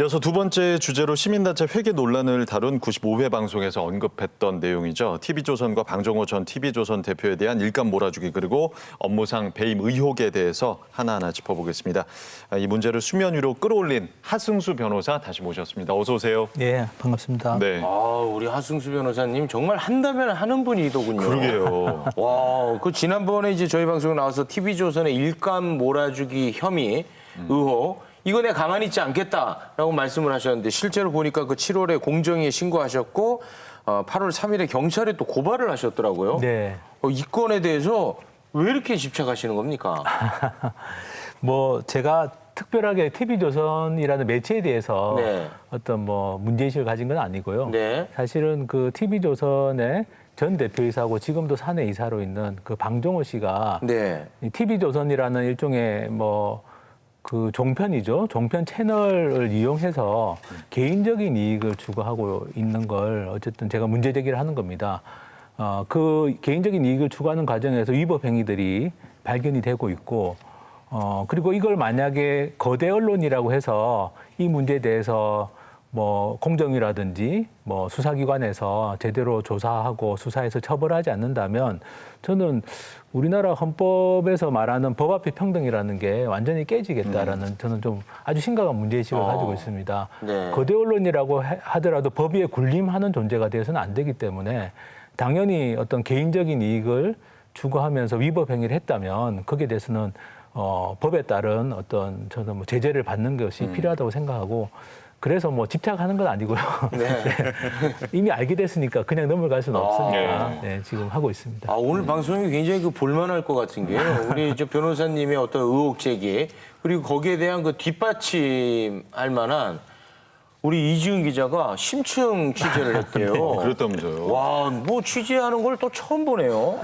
이어서 두 번째 주제로 시민단체 회계 논란을 다룬 95회 방송에서 언급했던 내용이죠. TV조선과 방종호 전 TV조선 대표에 대한 일감 몰아주기 그리고 업무상 배임 의혹에 대해서 하나하나 짚어보겠습니다. 이 문제를 수면 위로 끌어올린 하승수 변호사 다시 모셨습니다. 어서 오세요. 예, 반갑습니다. 네. 우리 하승수 변호사님 정말 한다면 하는 분이더군요. 그러게요. 와, 그 지난번에 이제 저희 방송에 나와서 TV조선의 일감 몰아주기 혐의, 의혹, 이거 내가 가만히 있지 않겠다라고 말씀을 하셨는데 실제로 보니까 그 7월에 공정위에 신고하셨고 8월 3일에 경찰에 또 고발을 하셨더라고요. 네. 이 건에 대해서 왜 이렇게 집착하시는 겁니까? 뭐 제가 특별하게 TV조선이라는 매체에 대해서 네. 어떤 뭐 문제의식을 가진 건 아니고요. 네. 사실은 그 TV조선의 전 대표이사고 지금도 사내 이사로 있는 그 방종호 씨가 네. 이 TV조선이라는 일종의 뭐 그 종편이죠. 종편 채널을 이용해서 개인적인 이익을 추구하고 있는 걸 어쨌든 제가 문제 제기를 하는 겁니다. 그 개인적인 이익을 추구하는 과정에서 위법 행위들이 발견이 되고 있고 그리고 이걸 만약에 거대 언론이라고 해서 이 문제에 대해서 뭐 공정위라든지 뭐 수사기관에서 제대로 조사하고 수사해서 처벌하지 않는다면 저는 우리나라 헌법에서 말하는 법 앞에 평등이라는 게 완전히 깨지겠다라는 저는 좀 아주 심각한 문제의식을 가지고 있습니다. 네. 거대 언론이라고 하더라도 법 위에 군림하는 존재가 되어서는 안 되기 때문에 당연히 어떤 개인적인 이익을 추구하면서 위법 행위를 했다면 거기에 대해서는 법에 따른 어떤 저는 뭐 제재를 받는 것이 필요하다고 생각하고 그래서 뭐 집착하는 건 아니고요. 네. 네. 이미 알게 됐으니까 그냥 넘어갈 수는 없으니까 네, 지금 하고 있습니다. 오늘 방송이 굉장히 그 볼만할 것 같은 게요. 우리 저 변호사님의 어떤 의혹 제기 그리고 거기에 대한 그 뒷받침할 만한 우리 이지은 기자가 심층 취재를 했대요. 그랬다면서요. 와, 뭐 취재하는 걸 또 처음 보네요.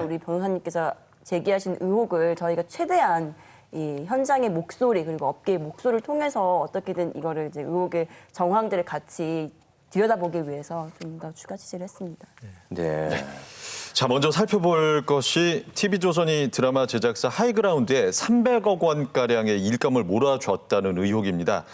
우리 변호사님께서 제기하신 의혹을 저희가 최대한 이 현장의 목소리 그리고 업계의 목소리를 통해서 어떻게든 이거를 이제 의혹의 정황들을 같이 들여다보기 위해서 좀 더 추가 취재를 했습니다. 네. 자, 먼저 살펴볼 것이 TV조선이 드라마 제작사 하이그라운드에 300억 원가량의 일감을 몰아줬다는 의혹입니다.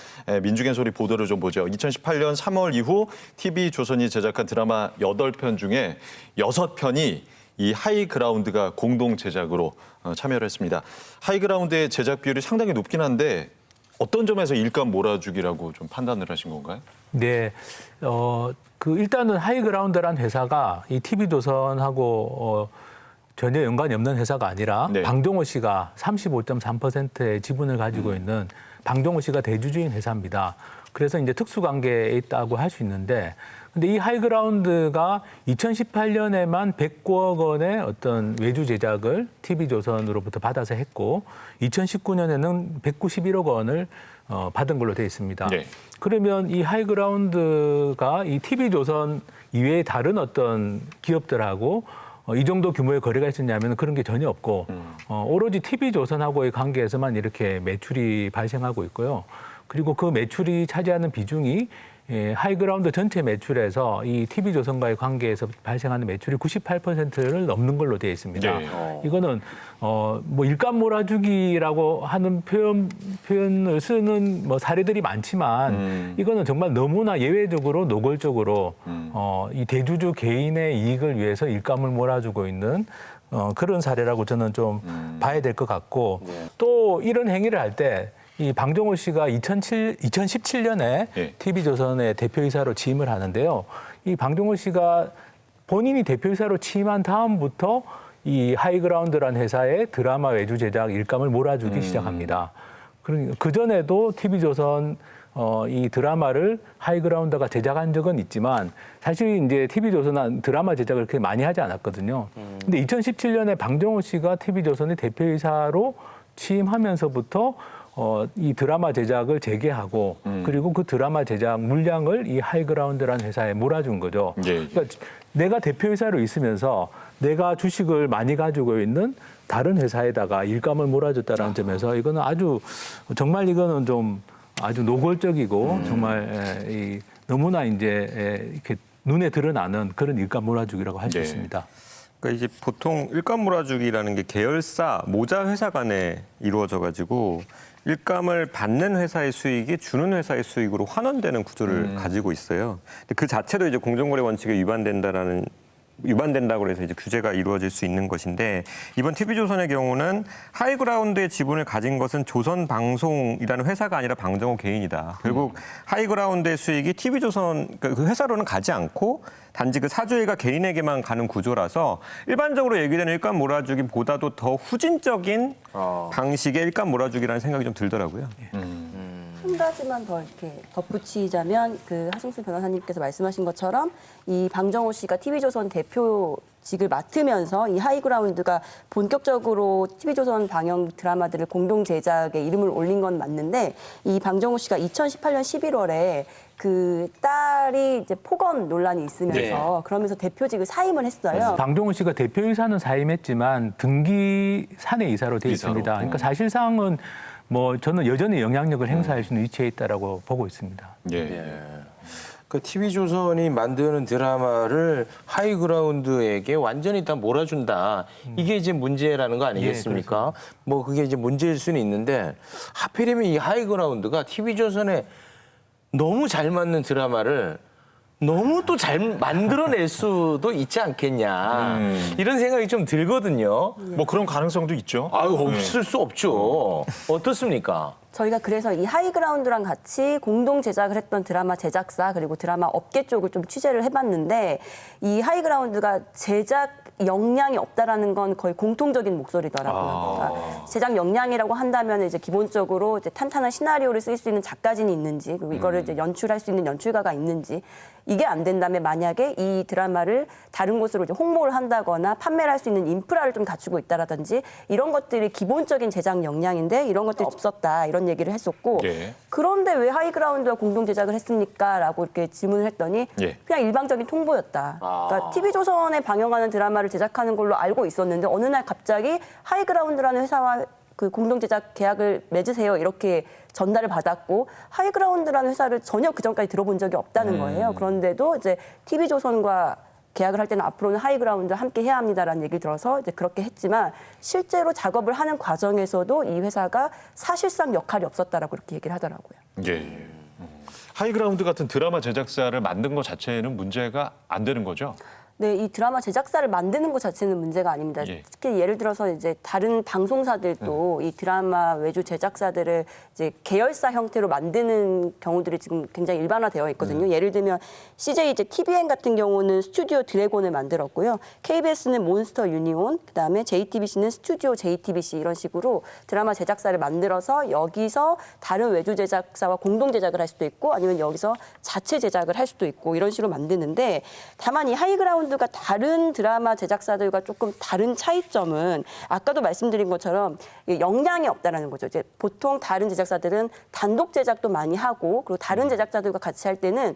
민중의 소리 보도를 좀 보죠. 2018년 3월 이후 TV조선이 제작한 드라마 8편 중에 6편이 이 하이그라운드가 공동 제작으로 참여를 했습니다. 하이그라운드의 제작 비율이 상당히 높긴 한데 어떤 점에서 일감 몰아주기라고 좀 판단을 하신 건가요? 네, 그 일단은 하이그라운드란 회사가 이 TV조선하고 전혀 연관이 없는 회사가 아니라 네. 방종호 씨가 35.3%의 지분을 가지고 있는 방종호 씨가 대주주인 회사입니다. 그래서 이제 특수관계에 있다고 할 수 있는데 근데 이 하이그라운드가 2018년에만 109억 원의 어떤 외주 제작을 TV조선으로부터 받아서 했고 2019년에는 191억 원을 받은 걸로 되어 있습니다. 네. 그러면 이 하이그라운드가 이 TV조선 이외의 다른 어떤 기업들하고 이 정도 규모의 거래가 있었냐면 그런 게 전혀 없고 오로지 TV조선하고의 관계에서만 이렇게 매출이 발생하고 있고요. 그리고 그 매출이 차지하는 비중이 하이그라운드 전체 매출에서 이 TV조선과의 관계에서 발생하는 매출이 98%를 넘는 걸로 되어 있습니다. 네. 이거는 뭐 일감 몰아주기라고 하는 표현을 쓰는 뭐 사례들이 많지만 이거는 정말 너무나 예외적으로 노골적으로 이 대주주 개인의 이익을 위해서 일감을 몰아주고 있는 그런 사례라고 저는 좀 봐야 될 것 같고 또 이런 행위를 할 때 이 방종호 씨가 2017년에 예. TV조선의 대표이사로 취임을 하는데요. 이 방종호 씨가 본인이 대표이사로 취임한 다음부터 이 하이그라운드라는 회사의 드라마 외주 제작 일감을 몰아주기 시작합니다. 그 전에도 TV조선 이 드라마를 하이그라운드가 제작한 적은 있지만 사실 이제 TV조선은 드라마 제작을 그렇게 많이 하지 않았거든요. 근데 2017년에 방종호 씨가 TV조선의 대표이사로 취임하면서부터 이 드라마 제작을 재개하고 그리고 그 드라마 제작 물량을 이 하이그라운드라는 회사에 몰아준 거죠. 예. 그러니까 내가 대표이사로 있으면서 내가 주식을 많이 가지고 있는 다른 회사에다가 일감을 몰아줬다는 점에서 이거는 아주 정말 이거는 좀 아주 노골적이고 정말 이 너무나 이제 이렇게 눈에 드러나는 그런 일감 몰아주기라고 할 수 네. 있습니다. 그러니까 이제 보통 일감 몰아주기라는 게 계열사 모자 회사 간에 이루어져 가지고 일감을 받는 회사의 수익이 주는 회사의 수익으로 환원되는 구조를 가지고 있어요. 근데 그 자체도 이제 공정거래 원칙에 위반된다고 해서 이제 규제가 이루어질 수 있는 것인데 이번 TV조선의 경우는 하이그라운드의 지분을 가진 것은 조선방송이라는 회사가 아니라 방정호 개인이다. 결국 하이그라운드의 수익이 TV조선 그 회사로는 가지 않고 단지 그 사주일가 개인에게만 가는 구조라서 일반적으로 얘기되는 일감 몰아주기보다도 더 후진적인 방식의 일감 몰아주기라는 생각이 좀 들더라고요. 한 가지만 더 이렇게 덧붙이자면 그 하승수 변호사님께서 말씀하신 것처럼 이 방정호 씨가 TV조선 대표직을 맡으면서 이 하이그라운드가 본격적으로 TV조선 방영 드라마들을 공동 제작에 이름을 올린 건 맞는데 이 방정호 씨가 2018년 11월에 그 딸이 이제 폭언 논란이 있으면서 그러면서 대표직을 사임을 했어요. 방종훈 씨가 대표이사는 사임했지만 등기 사내 이사로 돼 있습니다. 그러니까 사실상은 뭐 저는 여전히 영향력을 행사할 수 있는 위치에 있다라고 보고 있습니다. 그 TV조선이 만드는 드라마를 하이그라운드에게 완전히 다 몰아준다. 이게 이제 문제라는 거 아니겠습니까? 뭐 그게 이제 문제일 수는 있는데 하필이면 이 하이그라운드가 TV조선에 너무 잘 맞는 드라마를 너무 또 잘 만들어낼 수도 있지 않겠냐. 이런 생각이 좀 들거든요. 뭐 그런 가능성도 있죠. 아유, 없을 수 없죠. 어떻습니까? 저희가 그래서 이 하이그라운드랑 같이 공동 제작을 했던 드라마 제작사 그리고 드라마 업계 쪽을 좀 취재를 해봤는데 이 하이그라운드가 제작 역량이 없다라는 건 거의 공통적인 목소리더라고요. 그러니까 제작 역량이라고 한다면 이제 기본적으로 이제 탄탄한 시나리오를 쓸 수 있는 작가진이 있는지 그리고 이거를 이제 연출할 수 있는 연출가가 있는지 이게 안 된다면 만약에 이 드라마를 다른 곳으로 이제 홍보를 한다거나 판매를 할 수 있는 인프라를 좀 갖추고 있다라든지 이런 것들이 기본적인 제작 역량인데 이런 것들이 없었다 이런 얘기를 했었고 그런데 왜 하이그라운드와 공동 제작을 했습니까?라고 이렇게 질문을 했더니 그냥 일방적인 통보였다. 그러니까 TV조선에 방영하는 드라마를 제작하는 걸로 알고 있었는데 어느 날 갑자기 하이그라운드라는 회사와 그 공동 제작 계약을 맺으세요 이렇게 전달을 받았고 하이그라운드라는 회사를 전혀 그 전까지 들어본 적이 없다는 거예요. 그런데도 이제 TV조선과 계약을 할 때는 앞으로는 하이그라운드와 함께 해야 합니다라는 얘기를 들어서 이제 그렇게 했지만 실제로 작업을 하는 과정에서도 이 회사가 사실상 역할이 없었다라고 그렇게 얘기를 하더라고요. 하이그라운드 같은 드라마 제작사를 만든 것 자체는 문제가 안 되는 거죠? 네, 이 드라마 제작사를 만드는 것 자체는 문제가 아닙니다. 특히 예를 들어서 이제 다른 방송사들도 이 드라마 외주 제작사들을 이제 계열사 형태로 만드는 경우들이 지금 굉장히 일반화되어 있거든요. 예를 들면 CJ 이제 TVN 같은 경우는 스튜디오 드래곤을 만들었고요. KBS는 몬스터 유니온, 그다음에 JTBC는 스튜디오 JTBC 이런 식으로 드라마 제작사를 만들어서 여기서 다른 외주 제작사와 공동 제작을 할 수도 있고 아니면 여기서 자체 제작을 할 수도 있고 이런 식으로 만드는데 다만 이 하이그라운드가 다른 드라마 제작사들과 조금 다른 차이점은 아까도 말씀드린 것처럼 역량이 없다라는 거죠. 이제 보통 다른 제작사들은 단독 제작도 많이 하고 그리고 다른 제작자들과 같이 할 때는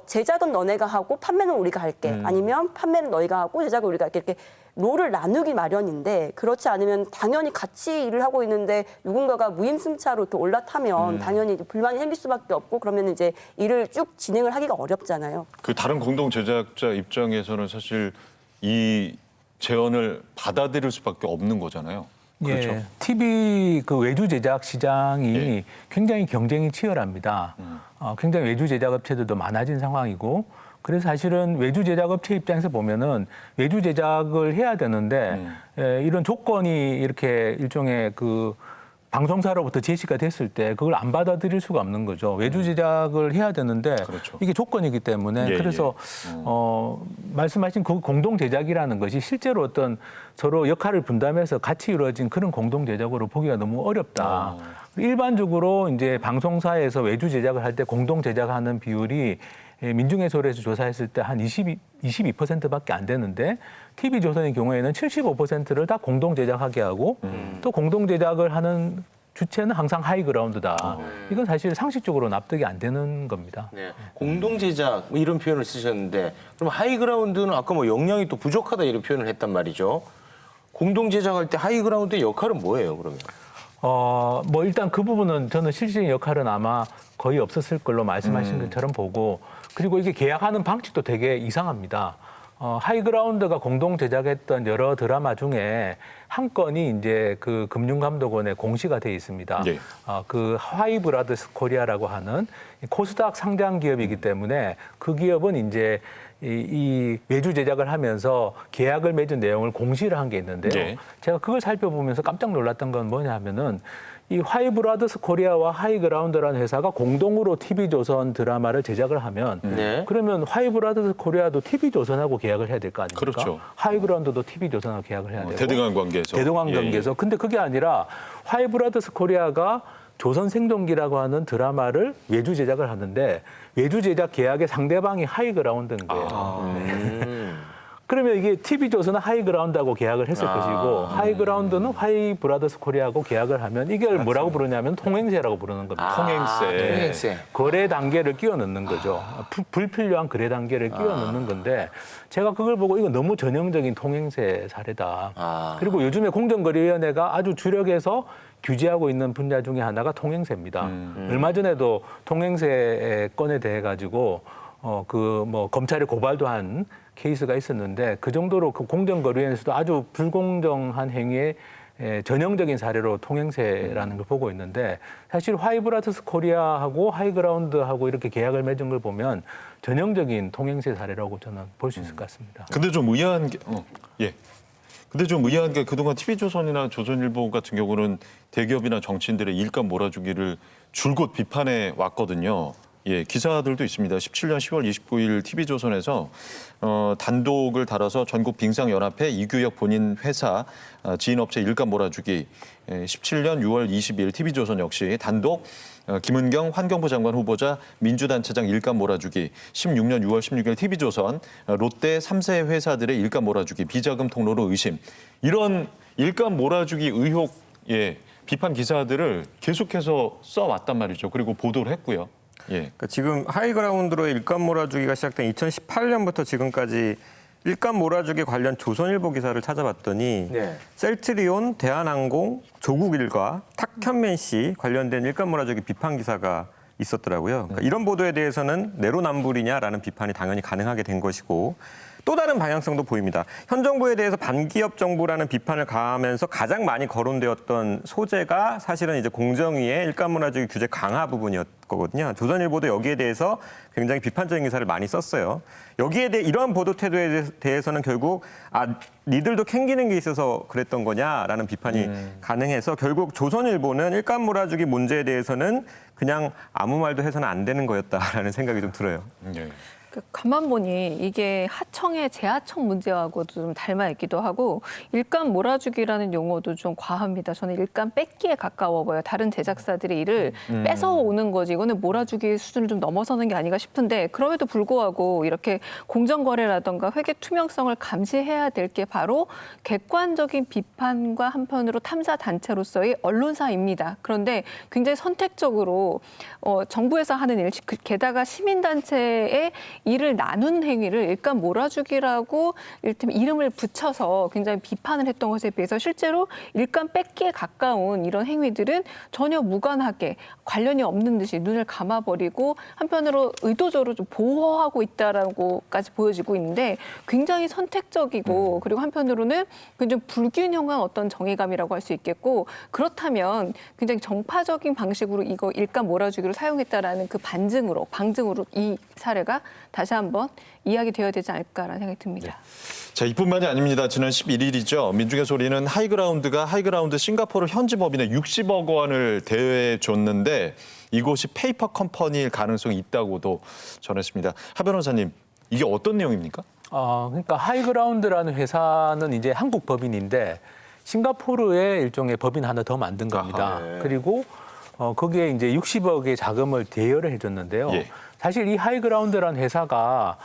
제작은 너네가 하고 판매는 우리가 할게. 아니면 판매는 너희가 하고 제작은 우리가 할게. 이렇게 롤을 나누기 마련인데 그렇지 않으면 당연히 같이 일을 하고 있는데 누군가가 무임승차로 이렇게 올라타면 당연히 이제 불만이 생길 수밖에 없고 그러면 이제 일을 쭉 진행을 하기가 어렵잖아요. 그 다른 공동 제작자 입장에서는 사실 이 제언을 받아들일 수밖에 없는 거잖아요. 그렇죠. TV 그 외주 제작 시장이 굉장히 경쟁이 치열합니다. 굉장히 외주 제작 업체들도 많아진 상황이고 그래서 사실은 외주 제작 업체 입장에서 보면은 외주 제작을 해야 되는데 이런 조건이 이렇게 일종의 그 방송사로부터 제시가 됐을 때 그걸 안 받아들일 수가 없는 거죠. 외주 제작을 해야 되는데 이게 조건이기 때문에 그래서 말씀하신 그 공동 제작이라는 것이 실제로 어떤 서로 역할을 분담해서 같이 이루어진 그런 공동 제작으로 보기가 너무 어렵다. 일반적으로 이제 방송사에서 외주 제작을 할 때 공동 제작하는 비율이 민중해설에서 조사했을 때 한 22%밖에 안 되는데 TV조선의 경우에는 75%를 다 공동 제작하게 하고 또 공동 제작을 하는 주체는 항상 하이그라운드다. 이건 사실 상식적으로 납득이 안 되는 겁니다. 공동 제작 뭐 이런 표현을 쓰셨는데 그럼 하이그라운드는 아까 뭐 역량이 또 부족하다 이런 표현을 했단 말이죠. 공동 제작할 때 하이그라운드의 역할은 뭐예요, 그러면? 뭐 일단 그 부분은 저는 실질적인 역할은 아마 거의 없었을 걸로 말씀하신 것처럼 보고 그리고 이게 계약하는 방식도 되게 이상합니다. 하이그라운드가 공동 제작했던 여러 드라마 중에 한 건이 이제 그 금융감독원에 공시가 돼 있습니다. 예. 그 하이브라더스 코리아라고 하는 코스닥 상장 기업이기 때문에 그 기업은 이제 이 외주 제작을 하면서 계약을 맺은 내용을 공시를 한 게 있는데요. 예. 제가 그걸 살펴보면서 깜짝 놀랐던 건 뭐냐 하면은 이 하이브라더스 코리아와 하이그라운드라는 회사가 공동으로 TV조선 드라마를 제작을 하면 네. 그러면 하이브라더스 코리아도 TV조선하고 계약을 해야 될 거 아닙니까? 그렇죠. 하이그라운드도 TV조선하고 계약을 해야 되고 대등한 관계에서. 대동강 예, 관계에서. 근데 그게 아니라 하이브라더스 코리아가 조선 생동기라고 하는 드라마를 외주 제작을 하는데 외주 제작 계약의 상대방이 하이그라운드인 거예요. 그러면 이게 TV조선은 하이그라운드하고 계약을 했을 것이고 하이그라운드는 하이브라더스 코리아하고 계약을 하면 이걸 뭐라고 부르냐면 통행세라고 부르는 겁니다. 통행세. 통행세. 거래 단계를 끼워 넣는 거죠. 불필요한 거래 단계를 끼워 넣는 건데 제가 그걸 보고 이거 너무 전형적인 통행세 사례다. 그리고 요즘에 공정거래위원회가 아주 주력해서 규제하고 있는 분야 중에 하나가 통행세입니다. 얼마 전에도 통행세 건에 대해 가지고 그 뭐 검찰에 고발도 한 케이스가 있었는데 그 정도로 그 공정거래위원회에서도 아주 불공정한 행위의 전형적인 사례로 통행세라는 걸 보고 있는데 사실 하이브라더스 코리아하고 하이그라운드하고 이렇게 계약을 맺은 걸 보면 전형적인 통행세 사례라고 저는 볼 수 있을 것 같습니다. 근데 좀 의아한 게, 예. 근데 좀 의아한 게 그동안 TV조선이나 조선일보 같은 경우는 대기업이나 정치인들의 일감 몰아주기를 줄곧 비판해 왔거든요. 예, 기사들도 있습니다. 17년 10월 29일 TV조선에서 단독을 달아서 전국 빙상연합회 이규혁 본인 회사 지인업체 일감 몰아주기 17년 6월 20일 TV조선 역시 단독 김은경 환경부 장관 후보자 민주단체장 일감 몰아주기 16년 6월 16일 TV조선 롯데 3세 회사들의 일감 몰아주기 비자금 통로로 의심 이런 일감 몰아주기 의혹 비판 기사들을 계속해서 써왔단 말이죠. 그리고 보도를 했고요. 예. 그러니까 지금 하이그라운드로의 일감 몰아주기가 시작된 2018년부터 지금까지 일감 몰아주기 관련 조선일보 기사를 찾아봤더니 네. 셀트리온, 대한항공, 조국일가, 탁현맨씨 관련된 일감 몰아주기 비판 기사가 있었더라고요. 그러니까 이런 보도에 대해서는 내로남불이냐라는 비판이 당연히 가능하게 된 것이고 또 다른 방향성도 보입니다. 현 정부에 대해서 반기업 정부라는 비판을 가하면서 가장 많이 거론되었던 소재가 사실은 이제 공정위의 일감 몰아주기 규제 강화 부분이었거든요. 조선일보도 여기에 대해서 굉장히 비판적인 기사를 많이 썼어요. 여기에 대해 이러한 보도 태도에 대해서는 결국 니들도 캥기는 게 있어서 그랬던 거냐라는 비판이 가능해서 결국 조선일보는 일감 몰아주기 문제에 대해서는 그냥 아무 말도 해서는 안 되는 거였다라는 생각이 좀 들어요. 예. 가만 보니 이게 하청의 재하청 문제하고도 좀 닮아 있기도 하고 일감 몰아주기라는 용어도 좀 과합니다. 저는 일감 뺏기에 가까워 보여요. 다른 제작사들의 일을 뺏어오는 거지. 이거는 몰아주기 수준을 좀 넘어서는 게 아닌가 싶은데 그럼에도 불구하고 이렇게 공정거래라든가 회계 투명성을 감시해야 될 게 바로 객관적인 비판과 한편으로 탐사 단체로서의 언론사입니다. 그런데 굉장히 선택적으로 정부에서 하는 일, 게다가 시민단체의 일을 나눈 행위를 일감 몰아주기라고 이름을 붙여서 굉장히 비판을 했던 것에 비해서 실제로 일감 뺏기에 가까운 이런 행위들은 전혀 무관하게 관련이 없는 듯이 눈을 감아버리고 한편으로 의도적으로 좀 보호하고 있다라고까지 보여지고 있는데 굉장히 선택적이고 그리고 한편으로는 굉장히 불균형한 어떤 정의감이라고 할 수 있겠고 그렇다면 굉장히 정파적인 방식으로 이거 일감 몰아주기를 사용했다라는 그 방증으로 이 사례가 다시 한번 이야기되어야 되지 않을까라는 생각이 듭니다. 자, 이뿐만이 아닙니다. 지난 11일이죠. 민중의 소리는 하이그라운드 싱가포르 현지 법인에 60억 원을 대여해줬는데 이곳이 페이퍼 컴퍼니일 가능성이 있다고도 전했습니다. 하 변호사님, 이게 어떤 내용입니까? 그러니까 하이그라운드라는 회사는 이제 한국 법인인데 싱가포르에 일종의 법인 하나 더 만든 겁니다. 아하, 네. 그리고 거기에 이제 60억의 자금을 대여를 해줬는데요. 예. 사실 이 하이그라운드라는 회사가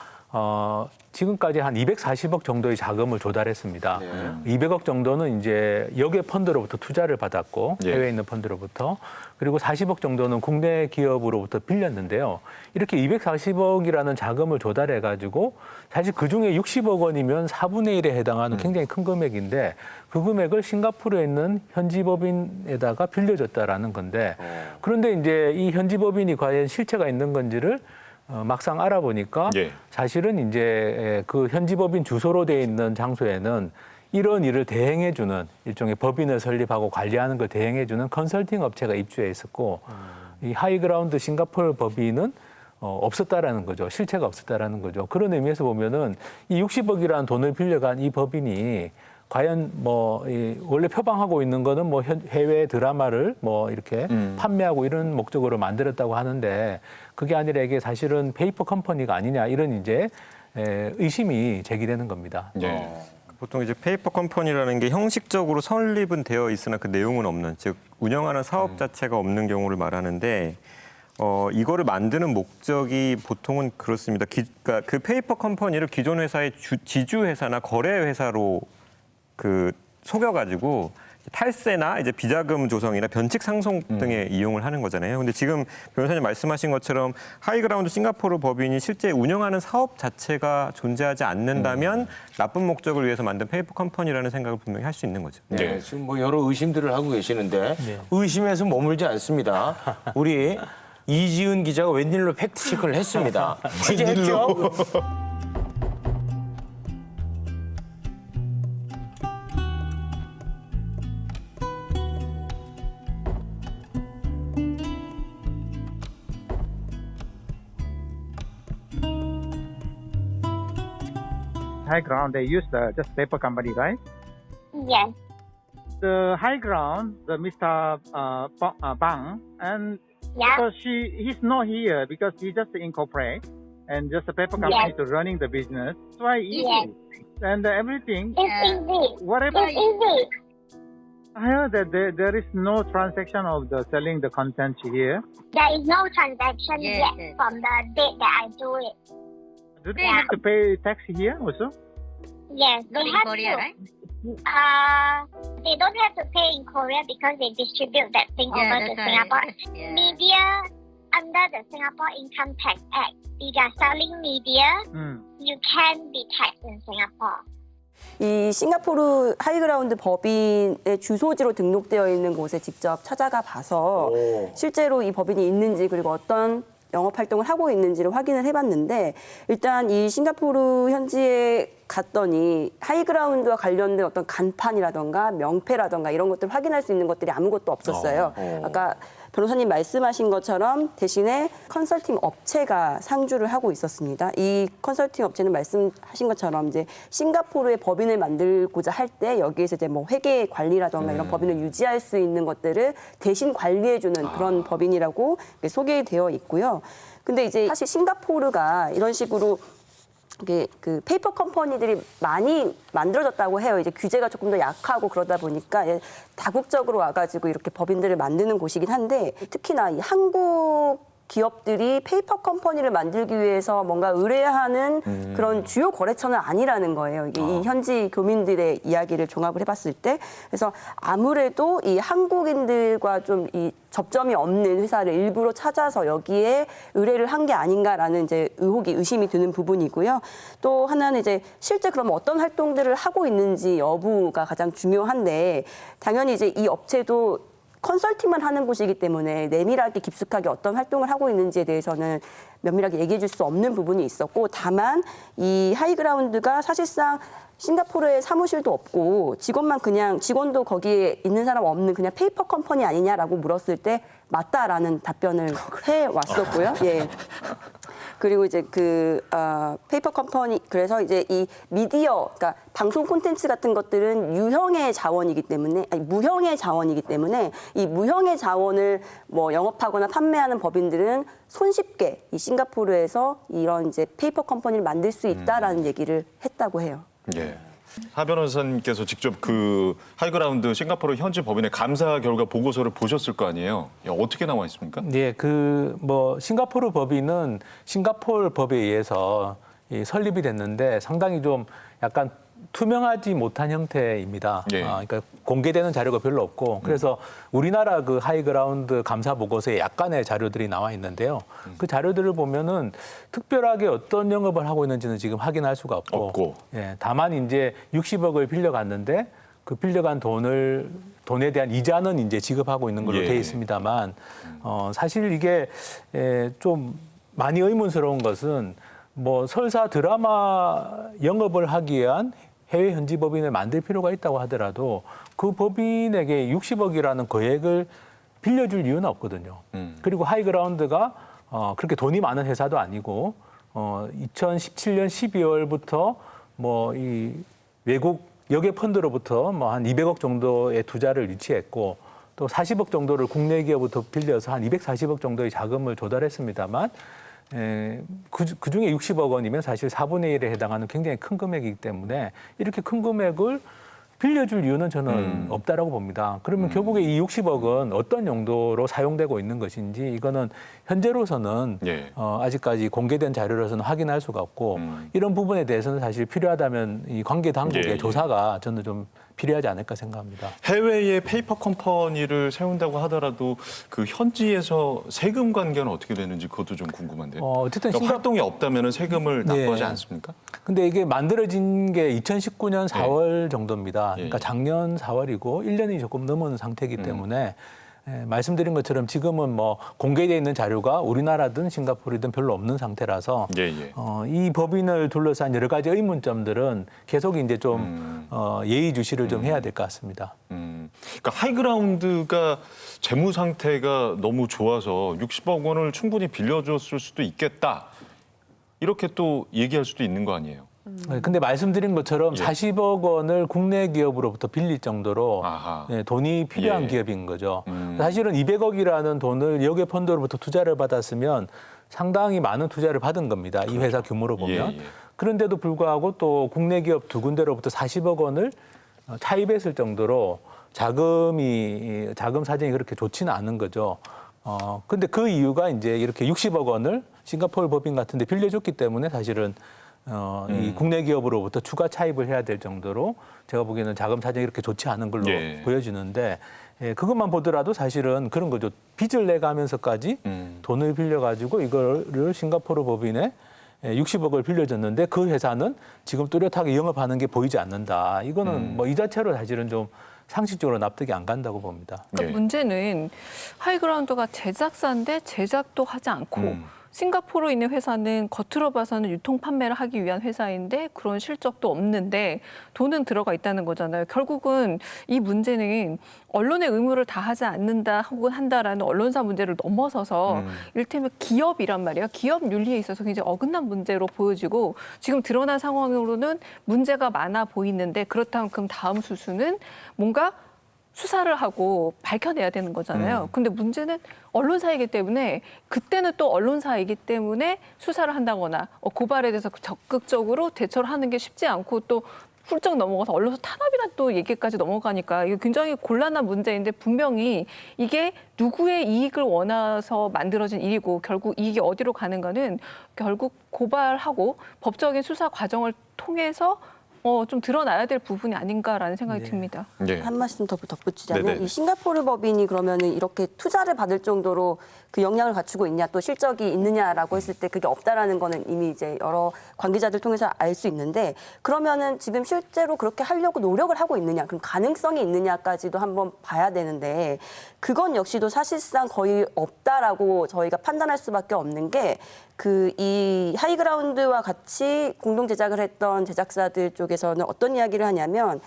지금까지 한 240억 정도의 자금을 조달했습니다. 200억 정도는 이제 역외 펀드로부터 투자를 받았고 예. 해외에 있는 펀드로부터 그리고 40억 정도는 국내 기업으로부터 빌렸는데요. 이렇게 240억이라는 자금을 조달해 가지고 사실 그중에 60억 원이면 4분의 1에 해당하는 굉장히 큰 금액인데 그 금액을 싱가포르에 있는 현지 법인에다가 빌려줬다라는 건데 그런데 이제 이 현지 법인이 과연 실체가 있는 건지를 막상 알아보니까 예. 사실은 이제 그 현지 법인 주소로 돼 있는 장소에는 이런 일을 대행해주는 일종의 법인을 설립하고 관리하는 걸 대행해주는 컨설팅 업체가 입주해 있었고 이 하이그라운드 싱가포르 법인은 없었다라는 거죠. 실체가 없었다라는 거죠. 그런 의미에서 보면은 이 60억이라는 돈을 빌려간 이 법인이 과연 원래 표방하고 있는 거는 해외 드라마를 이렇게 판매하고 이런 목적으로 만들었다고 하는데 그게 아니라 이게 사실은 페이퍼 컴퍼니가 아니냐 이런 이제 의심이 제기되는 겁니다. 예. 보통 이제 페이퍼 컴퍼니라는 게 형식적으로 설립은 되어 있으나 그 내용은 없는, 즉 운영하는 사업 자체가 없는 경우를 말하는데 이거를 만드는 목적이 보통은 그렇습니다. 그러니까 그 페이퍼 컴퍼니를 기존 회사의 지주 회사나 거래 회사로 속여가지고 탈세나 이제 비자금 조성이나 변칙 상속 등에 이용을 하는 거잖아요. 근데 지금 변호사님 말씀하신 것처럼 하이그라운드 싱가포르 법인이 실제 운영하는 사업 자체가 존재하지 않는다면 나쁜 목적을 위해서 만든 페이퍼 컴퍼니라는 생각을 분명히 할 수 있는 거죠. 네, 지금 여러 의심들을 하고 계시는데 의심에서 머물지 않습니다. 우리 이지은 기자가 웬일로 팩트 체크를 했습니다. 취재했죠? High ground, they use just paper company, right? Yes. The high ground, the Mr. Bang, and Yeah. because he's not here because he just incorporate and just a paper company Yes. to running the business. That's why easy. Yes. And everything. It's easy. Whatever. It's easy. I heard that there is no transaction of the selling the content here. There is no transaction Yes, yet yes. from the date that I do it. Do they have to pay tax here also? Yes, they Not in have Korea, to. right? They don't have to pay in Korea because they distribute that thing over to that's right. Singapore. Yeah. Media under the Singapore Income Tax Act. If you are selling media, you can be taxed in Singapore. 이 싱가포르 하이그라운드 법인의 주소지로 등록되어 있는 곳에 직접 찾아가 봐서 실제로 이 법인이 있는지 그리고 어떤 영업 활동을 하고 있는지를 확인을 해봤는데 일단 이 싱가포르 현지에 갔더니 하이그라운드와 관련된 어떤 간판이라던가 명패라던가 이런 것들 확인할 수 있는 것들이 아무것도 없었어요. 아까 변호사님 말씀하신 것처럼 대신에 컨설팅 업체가 상주를 하고 있었습니다. 이 컨설팅 업체는 말씀하신 것처럼 이제 싱가포르의 법인을 만들고자 할 때 여기에서 이제 회계 관리라던가 이런 법인을 유지할 수 있는 것들을 대신 관리해주는 그런 법인이라고 소개되어 있고요. 근데 이제 사실 싱가포르가 이런 식으로 그 페이퍼 컴퍼니들이 많이 만들어졌다고 해요. 이제 규제가 조금 더 약하고 그러다 보니까 다국적으로 와가지고 이렇게 법인들을 만드는 곳이긴 한데 특히나 이 한국 기업들이 페이퍼 컴퍼니를 만들기 위해서 뭔가 의뢰하는 그런 주요 거래처는 아니라는 거예요. 이게 이 현지 교민들의 이야기를 종합을 해봤을 때. 그래서 아무래도 이 한국인들과 좀 이 접점이 없는 회사를 일부러 찾아서 여기에 의뢰를 한 게 아닌가라는 이제 의심이 드는 부분이고요. 또 하나는 이제 실제 그럼 어떤 활동들을 하고 있는지 여부가 가장 중요한데 당연히 이제 이 업체도 컨설팅만 하는 곳이기 때문에 내밀하게 깊숙하게 어떤 활동을 하고 있는지에 대해서는 면밀하게 얘기해 줄 수 없는 부분이 있었고 다만 이 하이그라운드가 사실상 싱가포르에 사무실도 없고 직원도 거기에 있는 사람 없는 그냥 페이퍼 컴퍼니 아니냐라고 물었을 때 맞다라는 답변을 해 왔었고요. 예. 그리고 이제 페이퍼 컴퍼니 그래서 이제 이 미디어 그러니까 방송 콘텐츠 같은 것들은 무형의 자원이기 때문에 이 무형의 자원을 영업하거나 판매하는 법인들은 손쉽게 이 싱가포르에서 이런 이제 페이퍼 컴퍼니를 만들 수 있다라는 얘기를 했다고 해요. 예. 하 변호사님께서 직접 그 하이그라운드 싱가포르 현지 법인의 감사 결과 보고서를 보셨을 거 아니에요? 어떻게 나와 있습니까? 네, 싱가포르 법인은 싱가포르 법에 의해서 설립이 됐는데 상당히 좀 약간 투명하지 못한 형태입니다. 예. 그러니까 공개되는 자료가 별로 없고 그래서 우리나라 그 하이그라운드 감사 보고서에 약간의 자료들이 나와 있는데요. 그 자료들을 보면은 특별하게 어떤 영업을 하고 있는지는 지금 확인할 수가 없고. 예, 다만 이제 60억을 빌려갔는데 그 빌려간 돈에 대한 이자는 이제 지급하고 있는 걸로 예. 돼 있습니다만 사실 이게 좀 많이 의문스러운 것은 뭐 설사 드라마 영업을 하기 위한 해외 현지 법인을 만들 필요가 있다고 하더라도 그 법인에게 60억이라는 거액을 빌려줄 이유는 없거든요. 그리고 하이그라운드가 그렇게 돈이 많은 회사도 아니고 2017년 12월부터 뭐 이 외국 역외 펀드로부터 뭐 한 200억 정도의 투자를 유치했고 또 40억 정도를 국내 기업부터 빌려서 한 240억 정도의 자금을 조달했습니다만 그중에 60억 원이면 사실 4분의 1에 해당하는 굉장히 큰 금액이기 때문에 이렇게 큰 금액을 빌려줄 이유는 저는 없다라고 봅니다. 그러면 결국에 이 60억은 어떤 용도로 사용되고 있는 것인지 이거는 현재로서는 예. 아직까지 공개된 자료로서는 확인할 수가 없고 이런 부분에 대해서는 사실 필요하다면 이 관계 당국의 예. 조사가 저는 좀 필요하지 않을까 생각합니다. 해외에 페이퍼 컴퍼니를 세운다고 하더라도 그 현지에서 세금 관계는 어떻게 되는지 그것도 좀 궁금한데요. 어쨌든 그러니까 활동이 없다면 세금을 납부하지 네. 않습니까? 근데 이게 만들어진 게 2019년 4월 정도입니다. 예. 그러니까 작년 4월이고 1년이 조금 넘은 상태이기 때문에 말씀드린 것처럼 지금은 뭐 공개되어 있는 자료가 우리나라든 싱가포르든 별로 없는 상태라서 예, 예. 이 법인을 둘러싼 여러 가지 의문점들은 계속 이제 좀 예의주시를 좀 해야 될 것 같습니다. 그러니까 하이그라운드가 재무 상태가 너무 좋아서 60억 원을 충분히 빌려줬을 수도 있겠다. 이렇게 또 얘기할 수도 있는 거 아니에요? 근데 말씀드린 것처럼 예. 40억 원을 국내 기업으로부터 빌릴 정도로 아하. 돈이 필요한 예. 기업인 거죠. 사실은 200억이라는 돈을 역외 펀드로부터 투자를 받았으면 상당히 많은 투자를 받은 겁니다. 이 회사 규모로 보면. 예, 예. 그런데도 불구하고 또 국내 기업 두 군데로부터 40억 원을 차입했을 정도로 자금 사정이 그렇게 좋지는 않은 거죠. 근데 그 이유가 이제 이렇게 60억 원을 싱가포르 법인 같은 데 빌려줬기 때문에 사실은 이 국내 기업으로부터 추가 차입을 해야 될 정도로 제가 보기에는 자금 사정이 이렇게 좋지 않은 걸로 예. 보여지는데 그것만 보더라도 사실은 그런 거죠. 빚을 내가면서까지 돈을 빌려가지고 이거를 싱가포르 법인에 60억을 빌려줬는데 그 회사는 지금 뚜렷하게 영업하는 게 보이지 않는다. 이거는 뭐 이 자체로 사실은 좀 상식적으로 납득이 안 간다고 봅니다. 그러니까 예. 문제는 하이그라운드가 제작사인데 제작도 하지 않고 싱가포르에 있는 회사는 겉으로 봐서는 유통 판매를 하기 위한 회사인데 그런 실적도 없는데 돈은 들어가 있다는 거잖아요. 결국은 이 문제는 언론의 의무를 다하지 않는다 혹은 한다라는 언론사 문제를 넘어서서 이를테면 기업이란 말이에요. 기업 윤리에 있어서 굉장히 어긋난 문제로 보여지고 지금 드러난 상황으로는 문제가 많아 보이는데 그렇다면 그럼 다음 수순은 뭔가 수사를 하고 밝혀내야 되는 거잖아요. 근데 문제는 언론사이기 때문에 그때는 또 언론사이기 때문에 수사를 한다거나 고발에 대해서 적극적으로 대처를 하는 게 쉽지 않고 또 훌쩍 넘어가서 언론사 탄압이란 또 얘기까지 넘어가니까 이게 굉장히 곤란한 문제인데 분명히 이게 누구의 이익을 원해서 만들어진 일이고 결국 이익이 어디로 가는가는 결국 고발하고 법적인 수사 과정을 통해서 좀 드러나야 될 부분이 아닌가라는 생각이 듭니다. 예. 한 말씀 더 덧붙이자면 네네. 이 싱가포르 법인이 그러면은 이렇게 투자를 받을 정도로 그 역량을 갖추고 있냐 또 실적이 있느냐라고 했을 때 그게 없다라는 거는 이미 이제 여러 관계자들 통해서 알 수 있는데 그러면은 지금 실제로 그렇게 하려고 노력을 하고 있느냐 그럼 가능성이 있느냐까지도 한번 봐야 되는데 그건 역시도 사실상 거의 없다라고 저희가 판단할 수밖에 없는 게 이 하이그라운드와 같이 공동 제작을 했던 제작사들 쪽에서는 어떤 이야기를 하냐면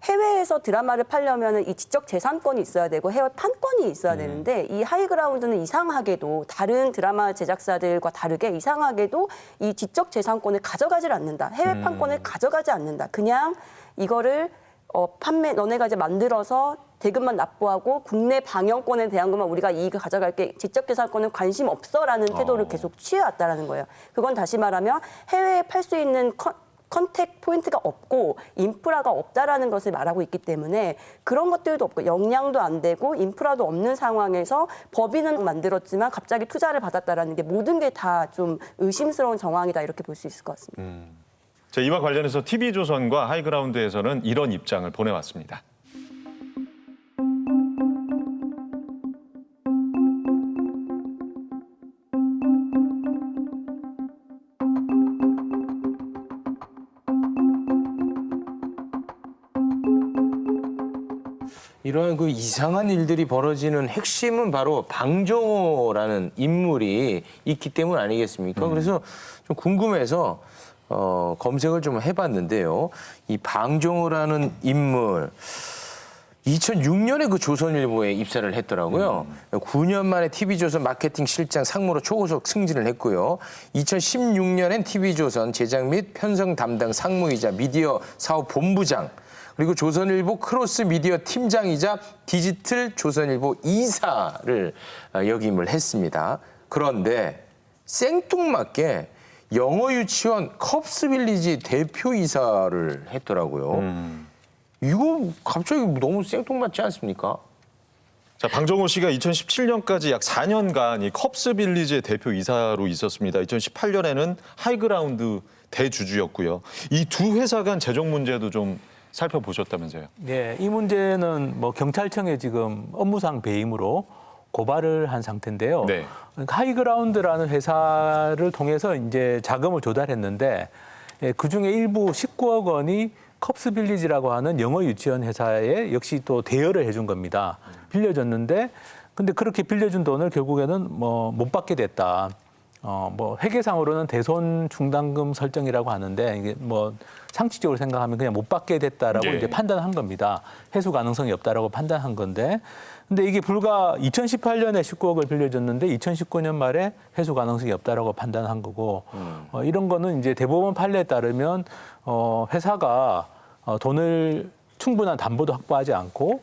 해외에서 드라마를 팔려면 이 지적 재산권이 있어야 되고 해외 판권이 있어야 되는데 이 하이그라운드는 이상하게도 다른 드라마 제작사들과 다르게 이상하게도 이 지적 재산권을 가져가질 않는다. 해외 판권을 가져가지 않는다. 그냥 이거를 너네가 이제 만들어서 대금만 납부하고 국내 방영권에 대한 것만 우리가 이익을 가져갈게 지적재산권은 관심 없어라는 태도를 계속 취해왔다라는 거예요. 그건 다시 말하면 해외에 팔 수 있는 컨택 포인트가 없고 인프라가 없다라는 것을 말하고 있기 때문에 그런 것들도 없고 역량도 안 되고 인프라도 없는 상황에서 법인은 만들었지만 갑자기 투자를 받았다라는 게 모든 게 다 좀 의심스러운 정황이다 이렇게 볼 수 있을 것 같습니다. 자, 이와 관련해서 TV조선과 하이그라운드에서는 이런 입장을 보내왔습니다. 이러한 그 이상한 일들이 벌어지는 핵심은 바로 방정호라는 인물이 있기 때문 아니겠습니까? 그래서 좀 궁금해서 검색을 좀 해봤는데요. 이 방정호라는 인물 2006년에 그 조선일보에 입사를 했더라고요. 9년 만에 TV조선 마케팅 실장 상무로 초고속 승진을 했고요. 2016년엔 TV조선 제작 및 편성 담당 상무이자 미디어 사업 본부장, 그리고 조선일보 크로스 미디어 팀장이자 디지털 조선일보 이사를 역임을 했습니다. 그런데 생뚱맞게 영어 유치원 컵스빌리지 대표이사를 했더라고요. 이거 갑자기 너무 생뚱맞지 않습니까? 자, 방정호 씨가 2017년까지 약 4년간 이 컵스빌리지의 대표 이사로 있었습니다. 2018년에는 하이그라운드 대주주였고요. 이 두 회사 간 재정 문제도 좀 살펴보셨다면서요? 네, 이 문제는 뭐 경찰청에 지금 업무상 배임으로 고발을 한 상태인데요. 네. 그러니까 하이그라운드라는 회사를 통해서 이제 자금을 조달했는데 그 중에 일부 19억 원이 컵스빌리지라고 하는 영어 유치원 회사에 역시 또 대여를 해준 겁니다. 빌려줬는데 근데 그렇게 빌려준 돈을 결국에는 뭐 못 받게 됐다. 뭐 회계상으로는 대손 충당금 설정이라고 하는데 이게 뭐 상식적으로 생각하면 그냥 못 받게 됐다라고 예. 이제 판단한 겁니다. 회수 가능성이 없다라고 판단한 건데, 근데 이게 불과 2018년에 19억을 빌려줬는데 2019년 말에 회수 가능성이 없다라고 판단한 거고, 이런 거는 이제 대법원 판례에 따르면 회사가 돈을 충분한 담보도 확보하지 않고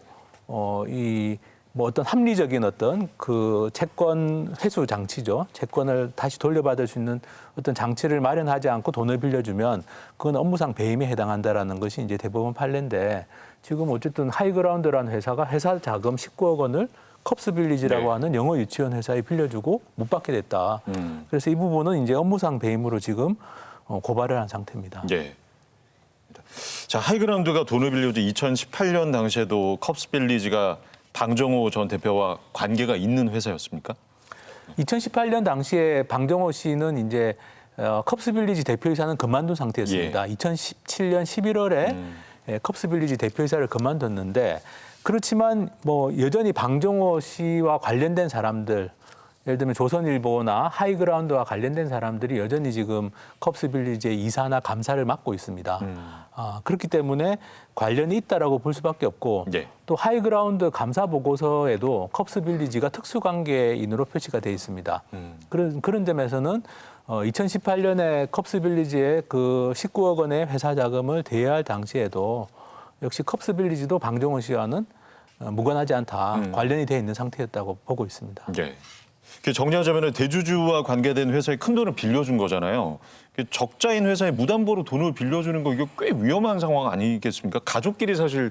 이 뭐 어떤 합리적인 어떤 그 채권 회수 장치죠. 채권을 다시 돌려받을 수 있는 어떤 장치를 마련하지 않고 돈을 빌려주면 그건 업무상 배임에 해당한다라는 것이 이제 대법원 판례인데, 지금 어쨌든 하이그라운드라는 회사가 회사 자금 19억 원을 컵스빌리지라고 네. 하는 영어 유치원 회사에 빌려주고 못 받게 됐다. 그래서 이 부분은 이제 업무상 배임으로 지금 고발을 한 상태입니다. 예. 자, 하이그라운드가 돈을 빌려준 2018년 당시에도 컵스빌리지가 방정호 전 대표와 관계가 있는 회사였습니까? 2018년 당시에 방정호 씨는 이제 컵스빌리지 대표이사는 그만둔 상태였습니다. 2017년 11월에 컵스빌리지 대표이사를 그만뒀는데, 그렇지만 뭐 여전히 방정호 씨와 관련된 사람들, 예를 들면 조선일보나 하이그라운드와 관련된 사람들이 여전히 지금 컵스빌리지의 이사나 감사를 맡고 있습니다. 그렇기 때문에 관련이 있다라고 볼 수밖에 없고, 예. 또 하이그라운드 감사 보고서에도 컵스빌리지가 특수관계인으로 표시가 돼 있습니다. 그런 점에서는 2018년에 컵스빌리지의 그 19억 원의 회사 자금을 대여할 당시에도 역시 컵스빌리지도 방정호 씨와는 무관하지 않다, 관련이 돼 있는 상태였다고 보고 있습니다. 예. 정리하자면 대주주와 관계된 회사에 큰 돈을 빌려준 거잖아요. 적자인 회사에 무담보로 돈을 빌려주는 거, 이거 꽤 위험한 상황 아니겠습니까? 가족끼리 사실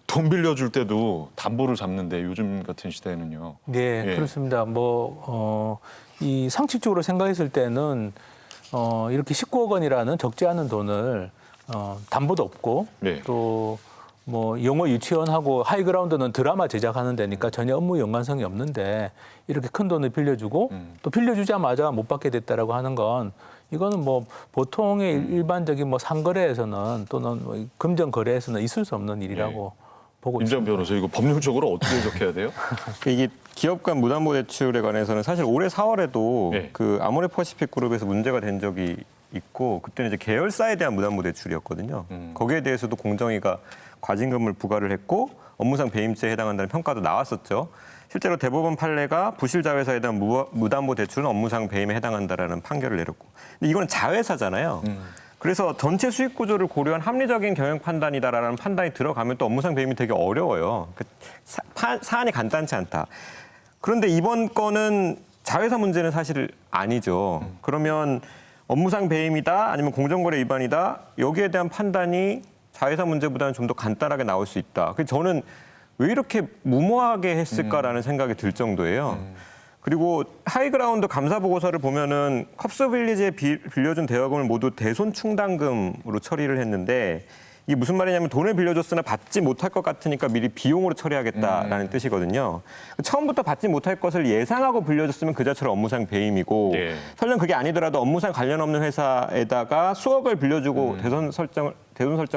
돈 빌려줄 때도 담보를 잡는데 요즘 같은 시대에는요. 네, 예. 그렇습니다. 이 상식적으로 생각했을 때는 이렇게 19억 원이라는 적지 않은 돈을 담보도 없고, 네. 또 뭐 영어 유치원하고 하이그라운드는 드라마 제작하는 데니까 전혀 업무 연관성이 없는데 이렇게 큰 돈을 빌려주고 또 빌려주자마자 못 받게 됐다라고 하는 건, 이거는 뭐 보통의 일반적인 뭐 상거래에서는 또는 뭐 금전 거래에서는 있을 수 없는 일이라고 보고 있습니다. 임장 변호사, 이거 법률적으로 어떻게 해석해야 돼요? 이게 기업 간 무담보 대출에 관해서는 사실 올해 4월에도 네. 그 아모레퍼시픽 그룹에서 문제가 된 적이 있고, 그때는 이제 계열사에 대한 무담보 대출이었거든요. 거기에 대해서도 공정위가 과징금을 부과를 했고 업무상 배임죄에 해당한다는 평가도 나왔었죠. 실제로 대법원 판례가 부실 자회사에 대한 무담보 대출은 업무상 배임에 해당한다라는 판결을 내렸고, 근데 이거는 자회사잖아요. 그래서 전체 수익 구조를 고려한 합리적인 경영 판단이다라는 판단이 들어가면 또 업무상 배임이 되게 어려워요. 사안이 간단치 않다. 그런데 이번 건은 자회사 문제는 사실 아니죠. 그러면 업무상 배임이다 아니면 공정거래 위반이다, 여기에 대한 판단이 자회사 문제보다는 좀 더 간단하게 나올 수 있다. 그래서 저는 왜 이렇게 무모하게 했을까라는 생각이 들 정도예요. 그리고 하이그라운드 감사 보고서를 보면은 컵스빌리지에 빌려준 대여금을 모두 대손 충당금으로 처리를 했는데, 이게 무슨 말이냐면 돈을 빌려줬으나 받지 못할 것 같으니까 미리 비용으로 처리하겠다라는 뜻이거든요. 처음부터 받지 못할 것을 예상하고 빌려줬으면 그 자체로 업무상 배임이고 예. 설령 그게 아니더라도 업무상 관련 없는 회사에다가 수억을 빌려주고 대손 설정을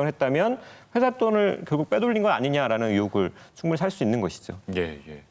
했다면 회사 돈을 결국 빼돌린 거 아니냐라는 의혹을 충분히 살 수 있는 것이죠. 예, 예.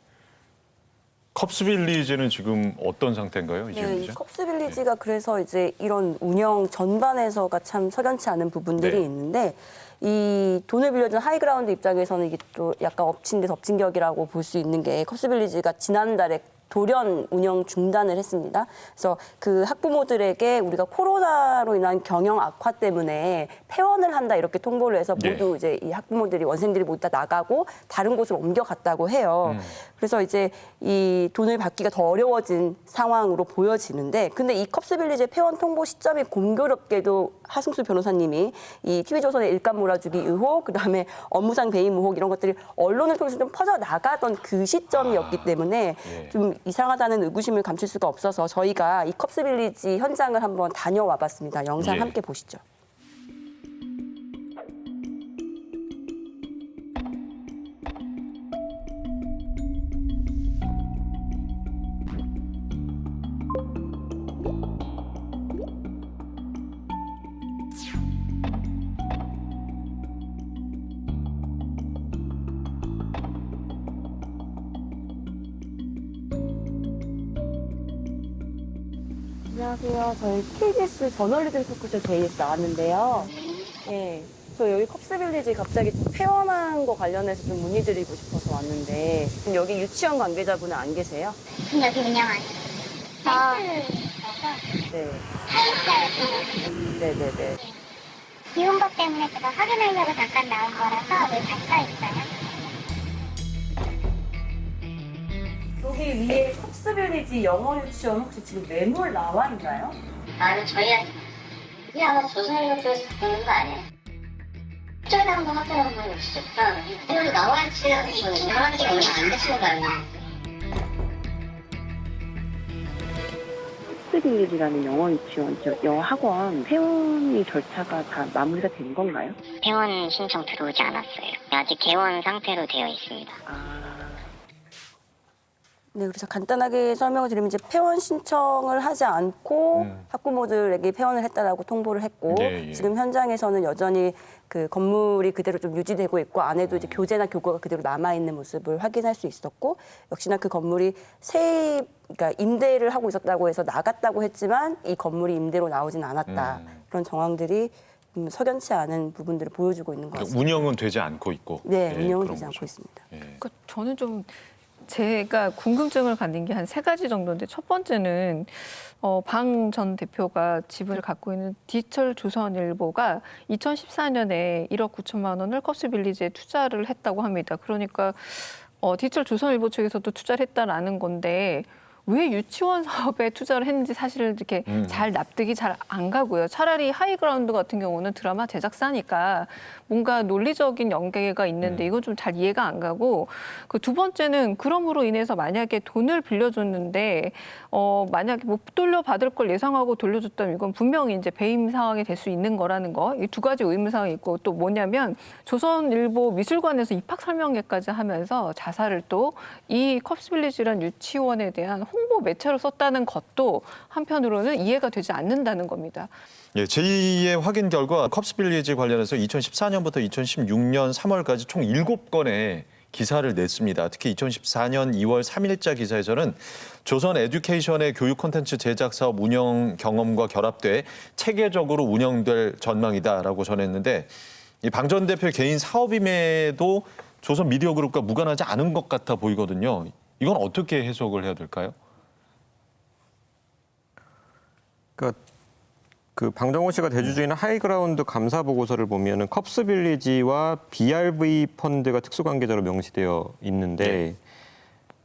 컵스빌리지는 지금 어떤 상태인가요, 네, 이재용 이 기자? 컵스빌리지가 그래서 이제 이런 운영 전반에서가 참 석연치 않은 부분들이 네. 있는데 이 돈을 빌려준 하이그라운드 입장에서는 이게 또 약간 엎친 데 덮친 격이라고 볼 수 있는 게 컵스빌리지가 지난달에 돌연 운영 중단을 했습니다. 그래서 그 학부모들에게 우리가 코로나로 인한 경영 악화 때문에 폐원을 한다 이렇게 통보를 해서 모두 이제 이 학부모들이 원생들이 모두 다 나가고 다른 곳으로 옮겨갔다고 해요. 그래서 이제 이 돈을 받기가 더 어려워진 상황으로 보여지는데 근데 이 컵스빌리지의 폐원 통보 시점이 공교롭게도 하승수 변호사님이 이 TV조선의 일감 몰아주기 의혹 그다음에 업무상 배임 의혹 이런 것들이 언론을 통해서 좀 퍼져 나가던 그 시점이었기 때문에 좀 이상하다는 의구심을 감출 수가 없어서 저희가 이 컵스빌리지 현장을 한번 다녀와 봤습니다. 영상 예. 함께 보시죠. 안녕하세요. 저희 KBS 저널리즘 토크쇼 JS 나왔는데요. 네, 저 여기 컵스빌리지 갑자기 폐원한 거 관련해서 좀 문의드리고 싶어서 왔는데 지금 여기 유치원 관계자분은 안 계세요? 그럼 여기 운영하는 네, 사이트에서 네네네. 비운 것 때문에 제가 확인하려고 잠깐 나온 거라서 왜 닫혀 있어요? 여기 위에 컵스빌리지 영어 유치원 혹시 지금 매물 나와 있나요? 나는 저희한테 이게 아마 조선일보 쪽에서 보는 거 아니에요? 쪽에 한번 확인해 보면 진짜 그리고 나와있지 않은 거 나와있지 않은 거안 되시는 거 아니에요? 컵스빌리지라는 영어 유치원, 영어 학원 회원이 절차가 다 마무리가 된 건가요? 회원 신청 들어오지 않았어요. 아직 개원 상태로 되어 있습니다. 네, 그래서 간단하게 설명을 드리면 이제 폐원 신청을 하지 않고 학부모들에게 폐원을 했다라고 통보를 했고 예, 예. 지금 현장에서는 여전히 그 건물이 그대로 좀 유지되고 있고 안에도 이제 교재나 교구가 그대로 남아 있는 모습을 확인할 수 있었고 역시나 그 건물이 그러니까 임대를 하고 있었다고 해서 나갔다고 했지만 이 건물이 임대로 나오진 않았다 그런 정황들이 석연치 않은 부분들을 보여주고 있는 것 같습니다. 운영은 되지 않고 있고. 네, 예, 운영은 그런 되지 거죠. 않고 있습니다. 예. 그러니까 저는 좀 제가 궁금증을 갖는 게 한 세 가지 정도인데 첫 번째는 방 전 대표가 지분을 갖고 있는 디지털 조선일보가 2014년에 1억 9천만 원을 컵스빌리지에 투자를 했다고 합니다. 그러니까 디지털 조선일보 측에서도 투자를 했다라는 건데 왜 유치원 사업에 투자를 했는지 사실 이렇게 잘 납득이 잘 안 가고요. 차라리 하이그라운드 같은 경우는 드라마 제작사니까 뭔가 논리적인 연계가 있는데 이건 좀 잘 이해가 안 가고 그 두 번째는 그럼으로 인해서 만약에 돈을 빌려줬는데 만약에 못 돌려받을 걸 예상하고 돌려줬다면 이건 분명히 이제 배임 상황이 될 수 있는 거라는 거. 이 두 가지 의문사항이 있고 또 뭐냐면 조선일보 미술관에서 입학 설명회까지 하면서 자사를 또 이 컵스빌리지란 유치원에 대한 홍보 매체로 썼다는 것도 한편으로는 이해가 되지 않는다는 겁니다. 예, 제2의 확인 결과 컵스빌리지 관련해서 2014년부터 2016년 3월까지 총 7건의 기사를 냈습니다. 특히 2014년 2월 3일자 기사에서는 조선 에듀케이션의 교육 콘텐츠 제작 사업 운영 경험과 결합돼 체계적으로 운영될 전망이다라고 전했는데 이 방 전 대표의 개인 사업임에도 조선 미디어 그룹과 무관하지 않은 것 같아 보이거든요. 이건 어떻게 해석을 해야 될까요? 그러니까 그 방정호 씨가 대주주인 하이그라운드 감사 보고서를 보면은 컵스빌리지와 BRV 펀드가 특수관계자로 명시되어 있는데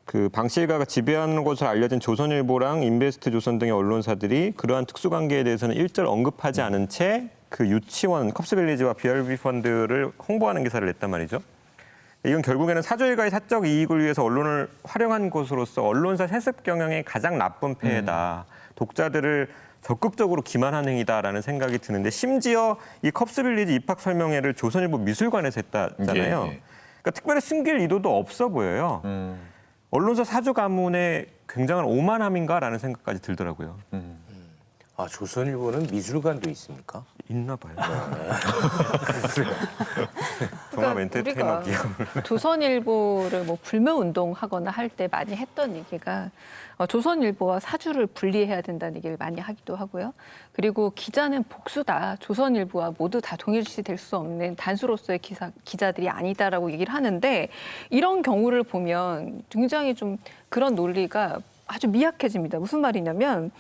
그 방 씨 일가가 지배하는 것으로 알려진 조선일보랑 인베스트 조선 등의 언론사들이 그러한 특수관계에 대해서는 일절 언급하지 않은 채 그 유치원 컵스빌리지와 BRV 펀드를 홍보하는 기사를 냈단 말이죠. 이건 결국에는 사조일가의 사적 이익을 위해서 언론을 활용한 것으로서 언론사 세습 경영의 가장 나쁜 폐해다. 독자들을 적극적으로 기만한 행위다라는 생각이 드는데 심지어 이 컵스빌리지 입학 설명회를 조선일보 미술관에서 했다잖아요. 예, 예. 그러니까 특별히 숨길 의도도 없어 보여요. 언론사 사주 가문의 굉장한 오만함인가라는 생각까지 들더라고요. 아, 조선일보는 미술관도 있습니까? 있나 봐요. 종합 엔터테인먼트 기업. 조선일보를 뭐 불매 운동하거나 할 때 많이 했던 얘기가 조선일보와 사주를 분리해야 된다는 얘기를 많이 하기도 하고요. 그리고 기자는 복수다. 조선일보와 모두 다 동일시될 수 없는 단수로서의 기자들이 아니다라고 얘기를 하는데 이런 경우를 보면 굉장히 좀 그런 논리가 아주 미약해집니다. 무슨 말이냐면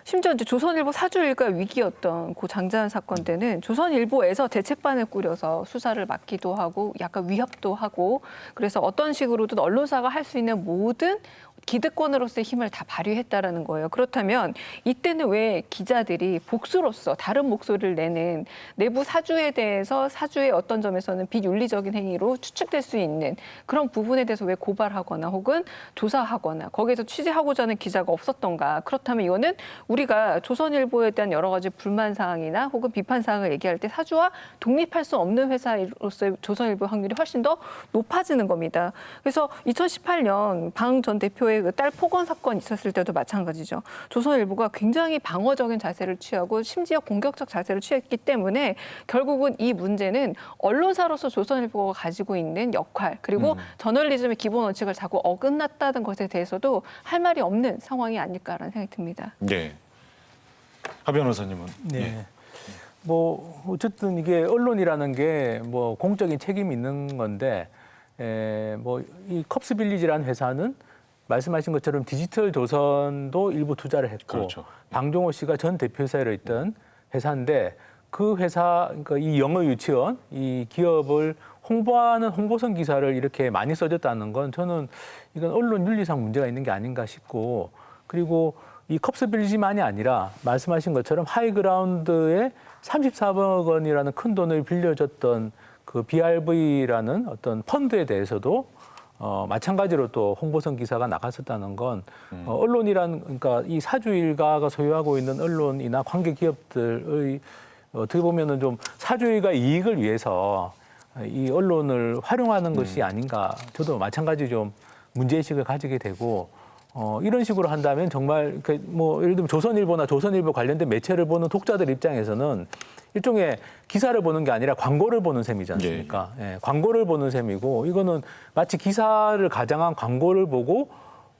심지어 이제 조선일보 사주일가 위기였던 그 장자연 사건 때는 조선일보에서 대책반을 꾸려서 수사를 맡기도 하고 약간 위협도 하고 그래서 어떤 식으로든 언론사가 할 수 있는 모든 기득권으로서의 힘을 다 발휘했다라는 거예요. 그렇다면 이때는 왜 기자들이 복수로서 다른 목소리를 내는 내부 사주에 대해서 사주의 어떤 점에서는 비윤리적인 행위로 추측될 수 있는 그런 부분에 대해서 왜 고발하거나 혹은 조사하거나 거기에서 취재하고자 하는 기자가 없었던가. 그렇다면 이거는 우리가 조선일보에 대한 여러 가지 불만 사항이나 혹은 비판 사항을 얘기할 때 사주와 독립할 수 없는 회사로서의 조선일보 확률이 훨씬 더 높아지는 겁니다. 그래서 2018년 방 전 대표의 그 딸 폭언 사건 있었을 때도 마찬가지죠. 조선일보가 굉장히 방어적인 자세를 취하고 심지어 공격적 자세를 취했기 때문에 결국은 이 문제는 언론사로서 조선일보가 가지고 있는 역할 그리고 저널리즘의 기본 원칙을 자꾸 어긋났다는 것에 대해서도 할 말이 없는 상황이 아닐까라는 생각이 듭니다. 네. 하 변호사님은 네. 뭐 어쨌든 이게 언론이라는 게 뭐 공적인 책임이 있는 건데 뭐 이 컵스빌리지라는 회사는 말씀하신 것처럼 디지털 조선도 일부 투자를 했고 그렇죠. 방종호 씨가 전 대표이사로 있던 회사인데 그 회사 그러니까 이 영어 유치원 이 기업을 홍보하는 홍보선 기사를 이렇게 많이 써줬다는 건 저는 이건 언론 윤리상 문제가 있는 게 아닌가 싶고 그리고 이 컵스빌리지만이 아니라 말씀하신 것처럼 하이그라운드에 34억 원이라는 큰 돈을 빌려줬던 그 BRV라는 어떤 펀드에 대해서도 마찬가지로 또 홍보선 기사가 나갔었다는 건 언론이란 그러니까 이 사주 일가가 소유하고 있는 언론이나 관계 기업들의 어떻게 보면은 좀 사주 일가 이익을 위해서 이 언론을 활용하는 것이 아닌가 저도 마찬가지 좀 문제의식을 가지게 되고 이런 식으로 한다면 정말 뭐 예를 들면 조선일보나 조선일보 관련된 매체를 보는 독자들 입장에서는 일종의 기사를 보는 게 아니라 광고를 보는 셈이지 않습니까? 예, 광고를 보는 셈이고 이거는 마치 기사를 가장한 광고를 보고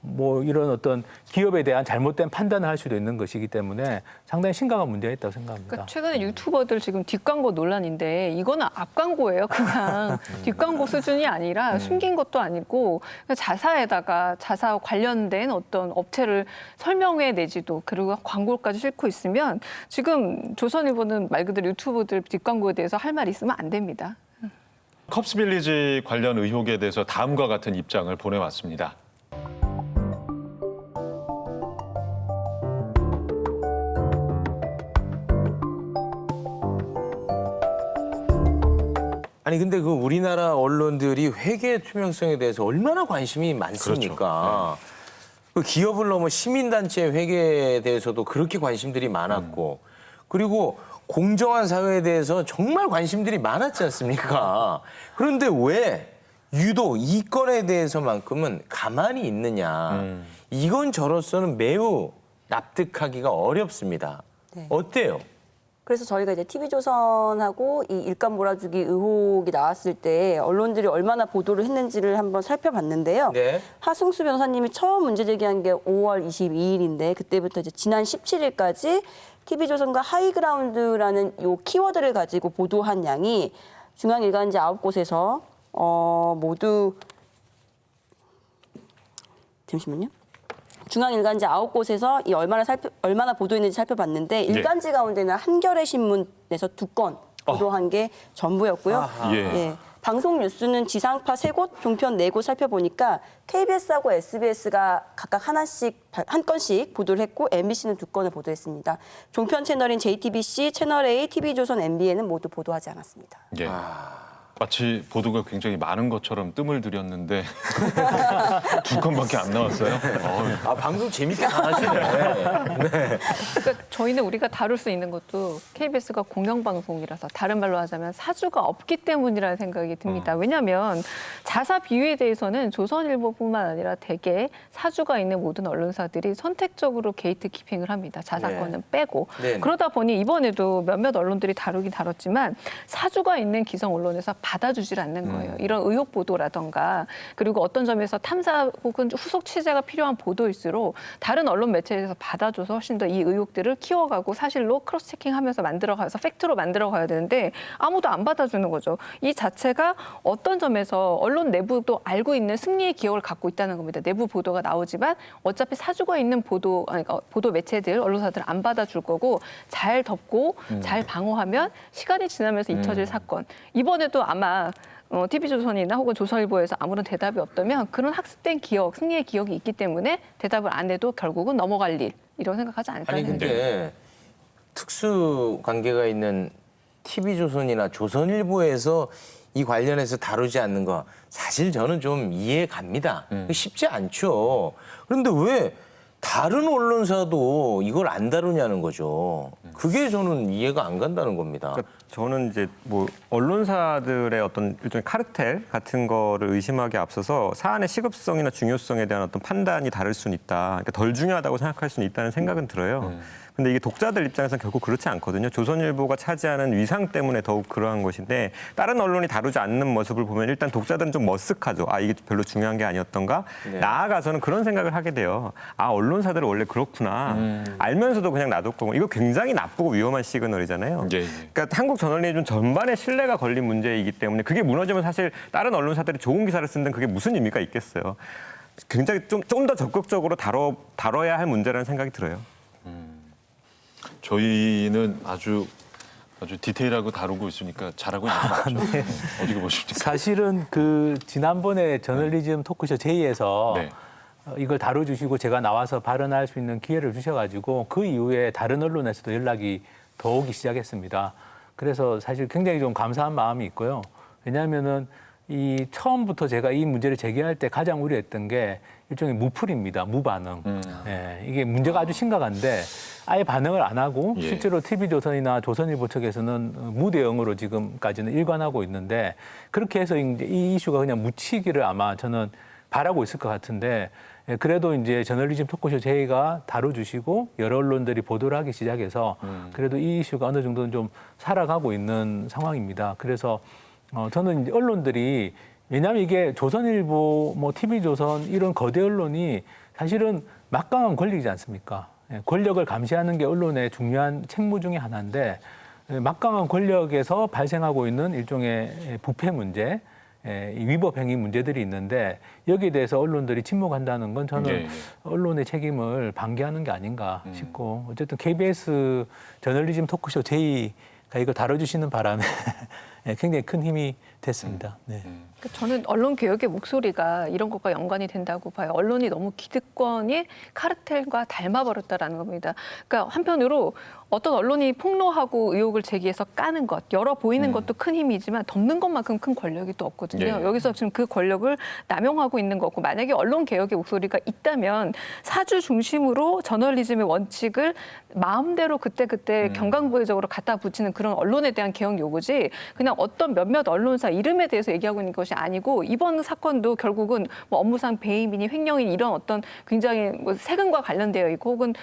뭐 이런 어떤 기업에 대한 잘못된 판단을 할 수도 있는 것이기 때문에 상당히 심각한 문제가 있다고 생각합니다. 그러니까 최근에 유튜버들 지금 뒷광고 논란인데 이거는 앞광고예요. 그냥 뒷광고 수준이 아니라 숨긴 것도 아니고 자사에다가 자사 관련된 어떤 업체를 설명회 내지도 그리고 광고까지 싣고 있으면 지금 조선일보는 말 그대로 유튜버들 뒷광고에 대해서 할 말 있으면 안 됩니다. 컵스빌리지 관련 의혹에 대해서 다음과 같은 입장을 보내왔습니다. 아니 근데 그 우리나라 언론들이 회계 투명성에 대해서 얼마나 관심이 많습니까? 그 기업을 넘어 시민단체 회계에 대해서도 그렇게 관심들이 많았고 그리고 공정한 사회에 대해서 정말 관심들이 많았지 않습니까? 그런데 왜 유독 이 건에 대해서만큼은 가만히 있느냐. 이건 저로서는 매우 납득하기가 어렵습니다. 네. 어때요? 그래서 저희가 이제 TV조선하고 이 일감 몰아주기 의혹이 나왔을 때 언론들이 얼마나 보도를 했는지를 한번 살펴봤는데요. 네. 하승수 변호사님이 처음 문제 제기한 게 5월 22일인데 그때부터 이제 지난 17일까지 TV조선과 하이그라운드라는 요 키워드를 가지고 보도한 양이 중앙일간지 9곳에서 모두 잠시만요. 중앙일간지 9곳에서 이 얼마나 보도했는지 살펴봤는데 일간지 가운데는 한겨레 신문에서 2건 보도한 게 전부였고요. 예. 방송 뉴스는 지상파 3곳, 종편 4곳 살펴보니까 KBS하고 SBS가 각각 한 건씩 보도를 했고 MBC는 2건을 보도했습니다. 종편 채널인 JTBC, 채널A, TV조선, MBN은 모두 보도하지 않았습니다. 예. 마치 보도가 굉장히 많은 것처럼 뜸을 들였는데 2건밖에 안 나왔어요. 아, 방송 재밌게 잘하시네. 그러니까 저희는 우리가 다룰 수 있는 것도 KBS가 공영방송이라서 다른 말로 하자면 사주가 없기 때문이라는 생각이 듭니다. 왜냐하면 자사 비위에 대해서는 조선일보뿐만 아니라 대개 사주가 있는 모든 언론사들이 선택적으로 게이트 키핑을 합니다. 자사건은 빼고. 네. 그러다 보니 이번에도 몇몇 언론들이 다루긴 다뤘지만 사주가 있는 기성 언론에서 받아주질 않는 거예요. 이런 의혹 보도라던가 그리고 어떤 점에서 탐사 혹은 후속 취재가 필요한 보도일수록 다른 언론 매체에서 받아줘서 훨씬 더 이 의혹들을 키워가고 사실로 크로스 체킹하면서 만들어가서 팩트로 만들어가야 되는데 아무도 안 받아주는 거죠. 이 자체가 어떤 점에서 언론 내부도 알고 있는 승리의 기억을 갖고 있다는 겁니다. 내부 보도가 나오지만 어차피 사주가 있는 보도 매체들, 언론사들 안 받아줄 거고 잘 덮고 잘 방어하면 시간이 지나면서 잊혀질 사건. 이번에도 아마 TV조선이나 혹은 조선일보에서 아무런 대답이 없다면 그런 학습된 기억, 승리의 기억이 있기 때문에 대답을 안 해도 결국은 넘어갈 일 이런 생각하지 않을까 아니 생각해요. 근데 특수 관계가 있는 TV조선이나 조선일보에서 이 관련해서 다루지 않는 거 사실 저는 좀 이해 갑니다. 쉽지 않죠. 그런데 왜 다른 언론사도 이걸 안 다루냐는 거죠. 그게 저는 이해가 안 간다는 겁니다. 그러니까 저는 이제 뭐 언론사들의 어떤 일종의 카르텔 같은 거를 의심하기에 앞서서 사안의 시급성이나 중요성에 대한 어떤 판단이 다를 수는 있다. 그러니까 덜 중요하다고 생각할 수는 있다는 생각은 들어요. 근데 이게 독자들 입장에서는 결국 그렇지 않거든요. 조선일보가 차지하는 위상 때문에 더욱 그러한 것인데 다른 언론이 다루지 않는 모습을 보면 일단 독자들은 좀 머쓱하죠. 아, 이게 별로 중요한 게 아니었던가? 네. 나아가서는 그런 생각을 하게 돼요. 아, 언론사들은 원래 그렇구나. 알면서도 그냥 놔뒀고 이거 굉장히 나쁘고 위험한 시그널이잖아요. 예, 예. 그러니까 한국 저널리즘 전반에 신뢰가 걸린 문제이기 때문에 그게 무너지면 사실 다른 언론사들이 좋은 기사를 쓴 데는 그게 무슨 의미가 있겠어요. 굉장히 좀 더 적극적으로 다뤄야 할 문제라는 생각이 들어요. 저희는 아주 디테일하고 다루고 있으니까 잘하고 있는 것 같죠. 어떻게 보십니까? 사실은 그 지난번에 저널리즘 토크쇼 제이에서 네. 이걸 다뤄주시고 제가 나와서 발언할 수 있는 기회를 주셔가지고 그 이후에 다른 언론에서도 연락이 더 오기 시작했습니다. 그래서 사실 굉장히 좀 감사한 마음이 있고요. 왜냐하면은 이 처음부터 제가 이 문제를 제기할 때 가장 우려했던 게 일종의 무풀입니다. 무반응. 예, 이게 문제가 아주 심각한데 아예 반응을 안 하고 예. 실제로 TV조선이나 조선일보 측에서는 무대응으로 지금까지는 일관하고 있는데 그렇게 해서 이제 이 이슈가 그냥 묻히기를 아마 저는 바라고 있을 것 같은데 예, 그래도 이제 저널리즘 토크쇼 제이가 다뤄주시고 여러 언론들이 보도를 하기 시작해서 그래도 이 이슈가 어느 정도는 좀 살아가고 있는 상황입니다. 그래서 저는 이제 언론들이 왜냐하면 이게 조선일보, 뭐 TV조선 이런 거대 언론이 사실은 막강한 권력이지 않습니까? 예, 권력을 감시하는 게 언론의 중요한 책무 중에 하나인데 막강한 권력에서 발생하고 있는 일종의 부패 문제, 위법 행위 문제들이 있는데 여기에 대해서 언론들이 침묵한다는 건 저는 예, 예. 언론의 책임을 방기하는 게 아닌가 싶고 어쨌든 KBS 저널리즘 토크쇼 제이가 이걸 다뤄주시는 바람에 굉장히 큰 힘이 됐습니다. 네. 저는 언론 개혁의 목소리가 이런 것과 연관이 된다고 봐요. 언론이 너무 기득권의 카르텔과 닮아버렸다라는 겁니다. 그러니까 한편으로 어떤 언론이 폭로하고 의혹을 제기해서 까는 것, 열어 보이는 것도 큰 힘이지만 덮는 것만큼 큰 권력이 또 없거든요. 네. 여기서 지금 그 권력을 남용하고 있는 거고 만약에 언론 개혁의 목소리가 있다면 사주 중심으로 저널리즘의 원칙을 마음대로 그때그때 경강부회적으로 갖다 붙이는 그런 언론에 대한 개혁 요구지 그냥 어떤 몇몇 언론사 이름에 대해서 얘기하고 있는 것이 아니고 이번 사건도 결국은 뭐 업무상 배임이니 횡령이니 이런 어떤 굉장히 뭐 세금과 관련되어 있고 혹은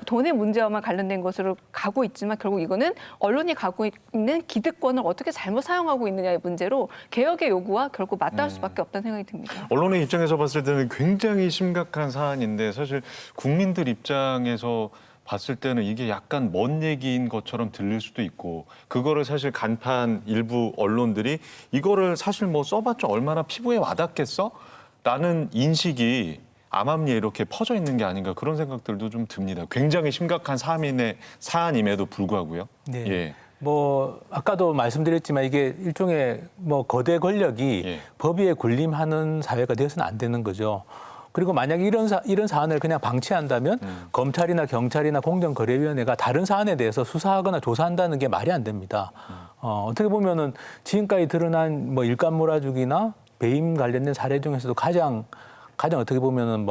돈의 문제와만 관련된 것으로 가고 있지만 결국 이거는 언론이 가고 있는 기득권을 어떻게 잘못 사용하고 있느냐의 문제로 개혁의 요구와 결국 맞닿을 수밖에 없다는 생각이 듭니다. 언론의 입장에서 봤을 때는 굉장히 심각한 사안인데 사실 국민들 입장에서 봤을 때는 이게 약간 먼 얘기인 것처럼 들릴 수도 있고 그거를 사실 간판 일부 언론들이 이거를 사실 뭐 써봤자 얼마나 피부에 와닿겠어? 라는 인식이 암암리에 이렇게 퍼져 있는 게 아닌가 그런 생각들도 좀 듭니다. 굉장히 심각한 사안임에도 불구하고요. 네. 예. 뭐 아까도 말씀드렸지만 이게 일종의 뭐 거대 권력이 예. 법 위에 군림하는 사회가 되어서는 안 되는 거죠. 그리고 만약에 이런 사안을 그냥 방치한다면 검찰이나 경찰이나 공정거래위원회가 다른 사안에 대해서 수사하거나 조사한다는 게 말이 안 됩니다. 어떻게 보면은 지금까지 드러난 뭐 일감 몰아주기나 배임 관련된 사례 중에서도 가장 어떻게 보면은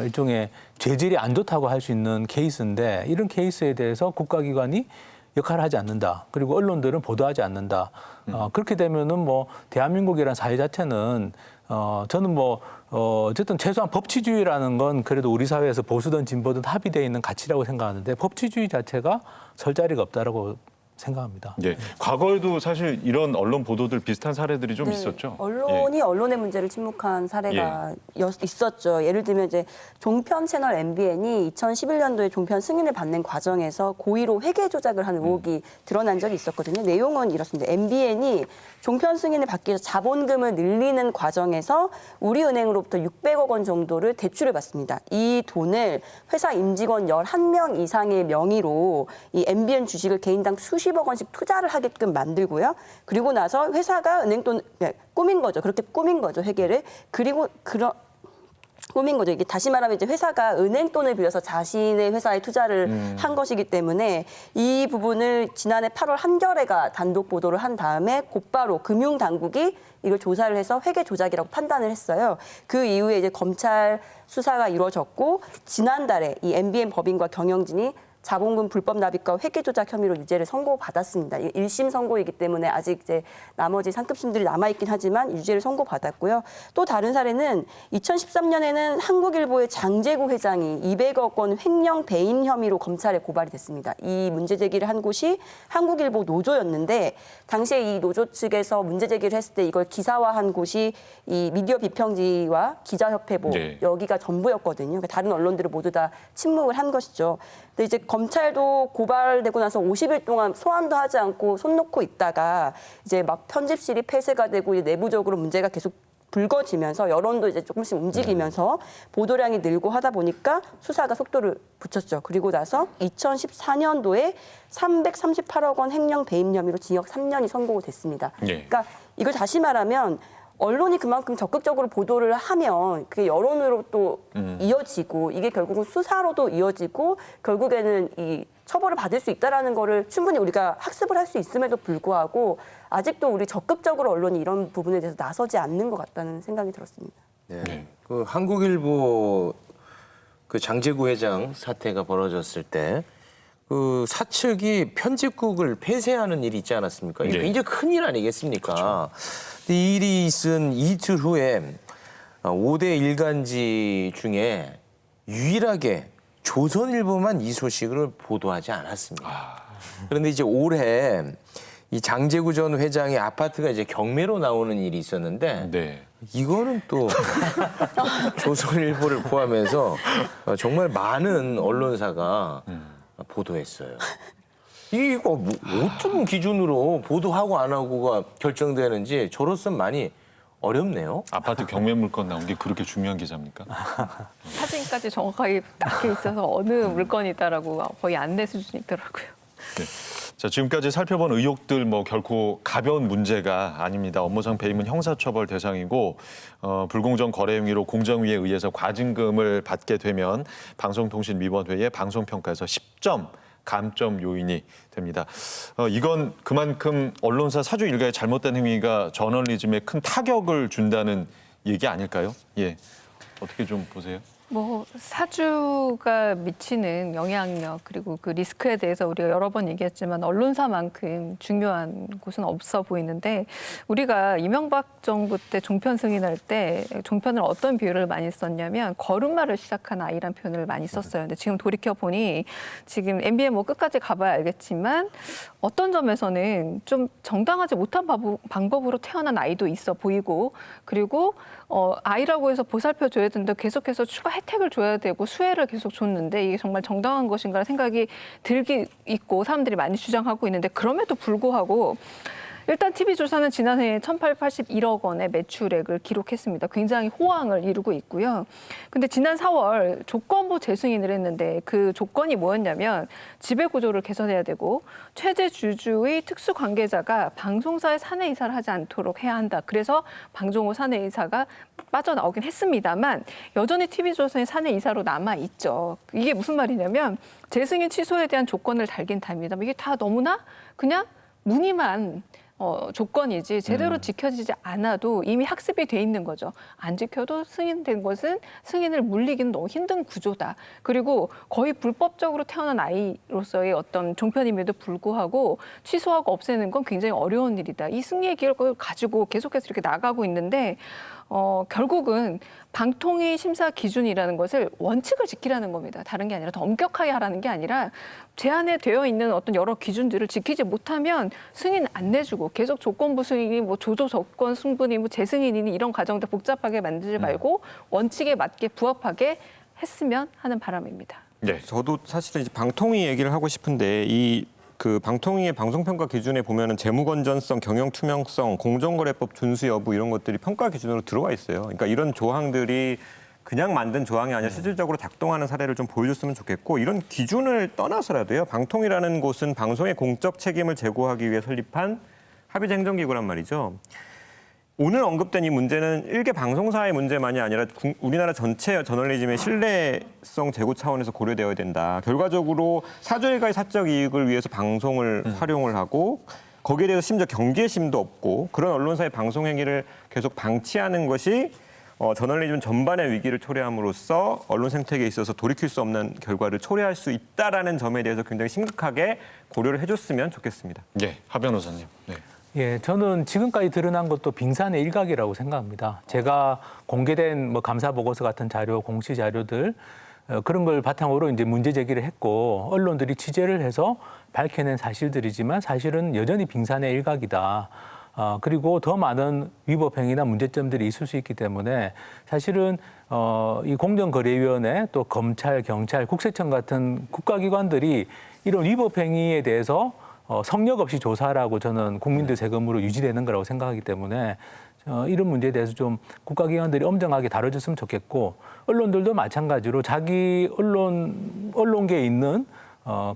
일종의 죄질이 안 좋다고 할 수 있는 케이스인데 이런 케이스에 대해서 국가기관이 역할을 하지 않는다. 그리고 언론들은 보도하지 않는다. 그렇게 되면은 대한민국이라는 사회 자체는 저는 어쨌든 최소한 법치주의라는 건 그래도 우리 사회에서 보수든 진보든 합의되어 있는 가치라고 생각하는데 법치주의 자체가 설 자리가 없다라고 생각합니다. 예. 과거에도 사실 이런 언론 보도들 비슷한 사례들이 좀 네, 있었죠. 언론이 언론의 문제를 침묵한 사례가 있었죠. 예를 들면 이제 종편 채널 MBN이 2011년도에 종편 승인을 받는 과정에서 고의로 회계 조작을 한 의혹이 드러난 적이 있었거든요. 내용은 이렇습니다. MBN이 종편 승인을 받기 위해서 자본금을 늘리는 과정에서 우리은행으로부터 600억 원 정도를 대출을 받습니다. 이 돈을 회사 임직원 11명 이상의 명의로 이 MBN 주식을 개인당 수십억 원씩 투자를 하게끔 만들고요. 그리고 나서 회사가 은행 돈 꾸민 거죠. 그렇게 꾸민 거죠, 회계를. 그리고 꾸민 거죠. 이게 다시 말하면 이제 회사가 은행 돈을 빌려서 자신의 회사에 투자를 한 것이기 때문에 이 부분을 지난해 8월 한겨레가 단독 보도를 한 다음에 곧바로 금융당국이 이걸 조사를 해서 회계 조작이라고 판단을 했어요. 그 이후에 이제 검찰 수사가 이루어졌고 지난달에 이 MBN 법인과 경영진이 자본금 불법 납입과 회계 조작 혐의로 유죄를 선고받았습니다. 1심 선고이기 때문에 아직 이제 나머지 상급심들이 남아있긴 하지만 유죄를 선고받았고요. 또 다른 사례는 2013년에는 한국일보의 장제구 회장이 200억 원 횡령 배임 혐의로 검찰에 고발이 됐습니다. 이 문제 제기를 한 곳이 한국일보 노조였는데 당시에 이 노조 측에서 문제 제기를 했을 때 이걸 기사화한 곳이 이 미디어 비평지와 기자협회보 여기가 전부였거든요. 그러니까 다른 언론들은 모두 다 침묵을 한 것이죠. 근데 이제 검찰도 고발되고 나서 50일 동안 소환도 하지 않고 손 놓고 있다가 이제 막 편집실이 폐쇄가 되고 이제 내부적으로 문제가 계속 불거지면서 여론도 이제 조금씩 움직이면서 보도량이 늘고 하다 보니까 수사가 속도를 붙였죠. 그리고 나서 2014년도에 338억 원 횡령 배임 혐의로 징역 3년이 선고가 됐습니다. 그러니까 이걸 다시 말하면 언론이 그만큼 적극적으로 보도를 하면 그게 여론으로 또 이어지고 이게 결국은 수사로도 이어지고 결국에는 이 처벌을 받을 수 있다라는 거를 충분히 우리가 학습을 할 수 있음에도 불구하고 아직도 우리 적극적으로 언론이 이런 부분에 대해서 나서지 않는 것 같다는 생각이 들었습니다. 네. 그 한국일보 그 장제구 회장 사태가 벌어졌을 때 그 사측이 편집국을 폐쇄하는 일이 있지 않았습니까? 이게 굉장히 큰일 아니겠습니까? 그렇죠. 이 일이 있은 이틀 후에 5대 일간지 중에 유일하게 조선일보만 이 소식을 보도하지 않았습니다. 그런데 이제 올해 이 장제구 전 회장의 아파트가 이제 경매로 나오는 일이 있었는데 이거는 또 조선일보를 포함해서 정말 많은 언론사가 보도했어요. 이거 어떤 기준으로 보도하고 안 하고가 결정되는지 저로서는 많이 어렵네요. 아파트 경매 물건 나온 게 그렇게 중요한 기사입니까? 사진까지 정확하게 딱 있어서 어느 물건이다라고 거의 안내 수준이더라고요. 네. 자, 지금까지 살펴본 의혹들 결코 가벼운 문제가 아닙니다. 업무상 배임은 형사처벌 대상이고 불공정 거래 행위로 공정위에 의해서 과징금을 받게 되면 방송통신위원회의 방송평가에서 10점 감점 요인이 됩니다. 이건 그만큼 언론사 사주 일가의 잘못된 행위가 저널리즘에 큰 타격을 준다는 얘기 아닐까요? 예, 어떻게 좀 보세요? 사주가 미치는 영향력 그리고 그 리스크에 대해서 우리가 여러 번 얘기했지만 언론사만큼 중요한 곳은 없어 보이는데 우리가 이명박 정부 때 종편 승인할 때 종편을 어떤 비유를 많이 썼냐면 걸음마를 시작한 아이란 표현을 많이 썼어요. 근데 지금 돌이켜 보니 지금 MBN 끝까지 가봐야 알겠지만 어떤 점에서는 좀 정당하지 못한 방법으로 태어난 아이도 있어 보이고 그리고 아이라고 해서 보살펴 줘야 된다. 계속해서 추가 혜택을 줘야 되고 수혜를 계속 줬는데 이게 정말 정당한 것인가 생각이 들기 있고 사람들이 많이 주장하고 있는데 그럼에도 불구하고 일단 TV조선은 지난해 1,881억 원의 매출액을 기록했습니다. 굉장히 호황을 이루고 있고요. 근데 지난 4월 조건부 재승인을 했는데 그 조건이 뭐였냐면 지배구조를 개선해야 되고 최대 주주의 특수관계자가 방송사의 사내이사를 하지 않도록 해야 한다. 그래서 방종호 사내이사가 빠져나오긴 했습니다만 여전히 TV조선이 사내이사로 남아있죠. 이게 무슨 말이냐면 재승인 취소에 대한 조건을 달긴 답니다. 이게 다 너무나 그냥 무늬만 조건이지 제대로 지켜지지 않아도 이미 학습이 돼 있는 거죠. 안 지켜도 승인된 것은 승인을 물리기는 너무 힘든 구조다. 그리고 거의 불법적으로 태어난 아이로서의 어떤 종편임에도 불구하고 취소하고 없애는 건 굉장히 어려운 일이다. 이 승리의 기록을 가지고 계속해서 이렇게 나가고 있는데 결국은 방통위 심사 기준이라는 것을 원칙을 지키라는 겁니다. 다른 게 아니라 더 엄격하게 하라는 게 아니라 제안에 되어 있는 어떤 여러 기준들을 지키지 못하면 승인 안 내주고 계속 조건부 승인이 뭐 조조 조건 승분이 뭐 재승인이니 이런 과정들 복잡하게 만들지 말고 원칙에 맞게 부합하게 했으면 하는 바람입니다. 네. 저도 사실은 이제 방통위 얘기를 하고 싶은데 그 방통위의 방송평가 기준에 보면은 재무 건전성, 경영 투명성, 공정거래법 준수 여부 이런 것들이 평가 기준으로 들어와 있어요. 그러니까 이런 조항들이 그냥 만든 조항이 아니라 실질적으로 작동하는 사례를 좀 보여줬으면 좋겠고 이런 기준을 떠나서라도요. 방통위라는 곳은 방송의 공적 책임을 제고하기 위해 설립한 합의제 행정기구란 말이죠. 오늘 언급된 이 문제는 일개 방송사의 문제만이 아니라 우리나라 전체 저널리즘의 신뢰성 제고 차원에서 고려되어야 된다. 결과적으로 사조일가의 사적 이익을 위해서 방송을 활용을 하고 거기에 대해서 심지어 경계심도 없고 그런 언론사의 방송 행위를 계속 방치하는 것이 저널리즘 전반의 위기를 초래함으로써 언론 생태계에 있어서 돌이킬 수 없는 결과를 초래할 수 있다라는 점에 대해서 굉장히 심각하게 고려를 해줬으면 좋겠습니다. 네, 하 변호사님. 네. 예, 저는 지금까지 드러난 것도 빙산의 일각이라고 생각합니다. 제가 공개된 뭐 감사 보고서 같은 자료, 공시 자료들 그런 걸 바탕으로 이제 문제 제기를 했고 언론들이 취재를 해서 밝혀낸 사실들이지만 사실은 여전히 빙산의 일각이다. 그리고 더 많은 위법 행위나 문제점들이 있을 수 있기 때문에 사실은 이 공정거래위원회 또 검찰, 경찰, 국세청 같은 국가기관들이 이런 위법 행위에 대해서 성역 없이 조사하라고 저는 국민들 세금으로 유지되는 거라고 생각하기 때문에 이런 문제에 대해서 좀 국가기관들이 엄정하게 다뤄줬으면 좋겠고 언론들도 마찬가지로 자기 언론계에 있는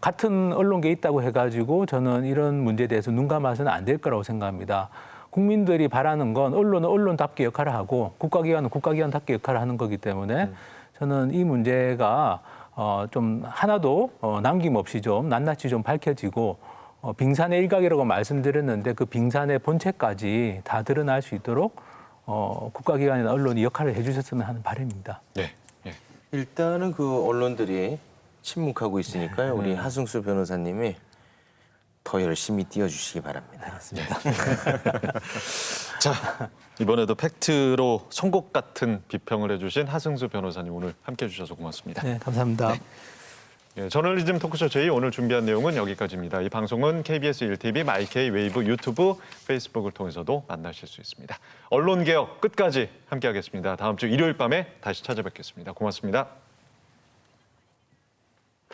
같은 언론계에 있다고 해가지고 저는 이런 문제에 대해서 눈 감아서는 안 될 거라고 생각합니다. 국민들이 바라는 건 언론은 언론답게 역할을 하고 국가기관은 국가기관답게 역할을 하는 거기 때문에 저는 이 문제가 좀 하나도 남김없이 좀 낱낱이 좀 밝혀지고 빙산의 일각이라고 말씀드렸는데 그 빙산의 본체까지 다 드러날 수 있도록 국가기관이나 언론이 역할을 해주셨으면 하는 바람입니다. 네. 네. 일단은 그 언론들이 침묵하고 있으니까요. 우리 하승수 변호사님이 더 열심히 띄워주시기 바랍니다. 자, 이번에도 팩트로 송곳 같은 비평을 해주신 하승수 변호사님 오늘 함께해 주셔서 고맙습니다. 네, 감사합니다. 네, 저널리즘 토크쇼 제2 오늘 준비한 내용은 여기까지입니다. 이 방송은 KBS 1TV, 마이케이, 웨이브, 유튜브, 페이스북을 통해서도 만나실 수 있습니다. 언론개혁 끝까지 함께하겠습니다. 다음 주 일요일 밤에 다시 찾아뵙겠습니다. 고맙습니다.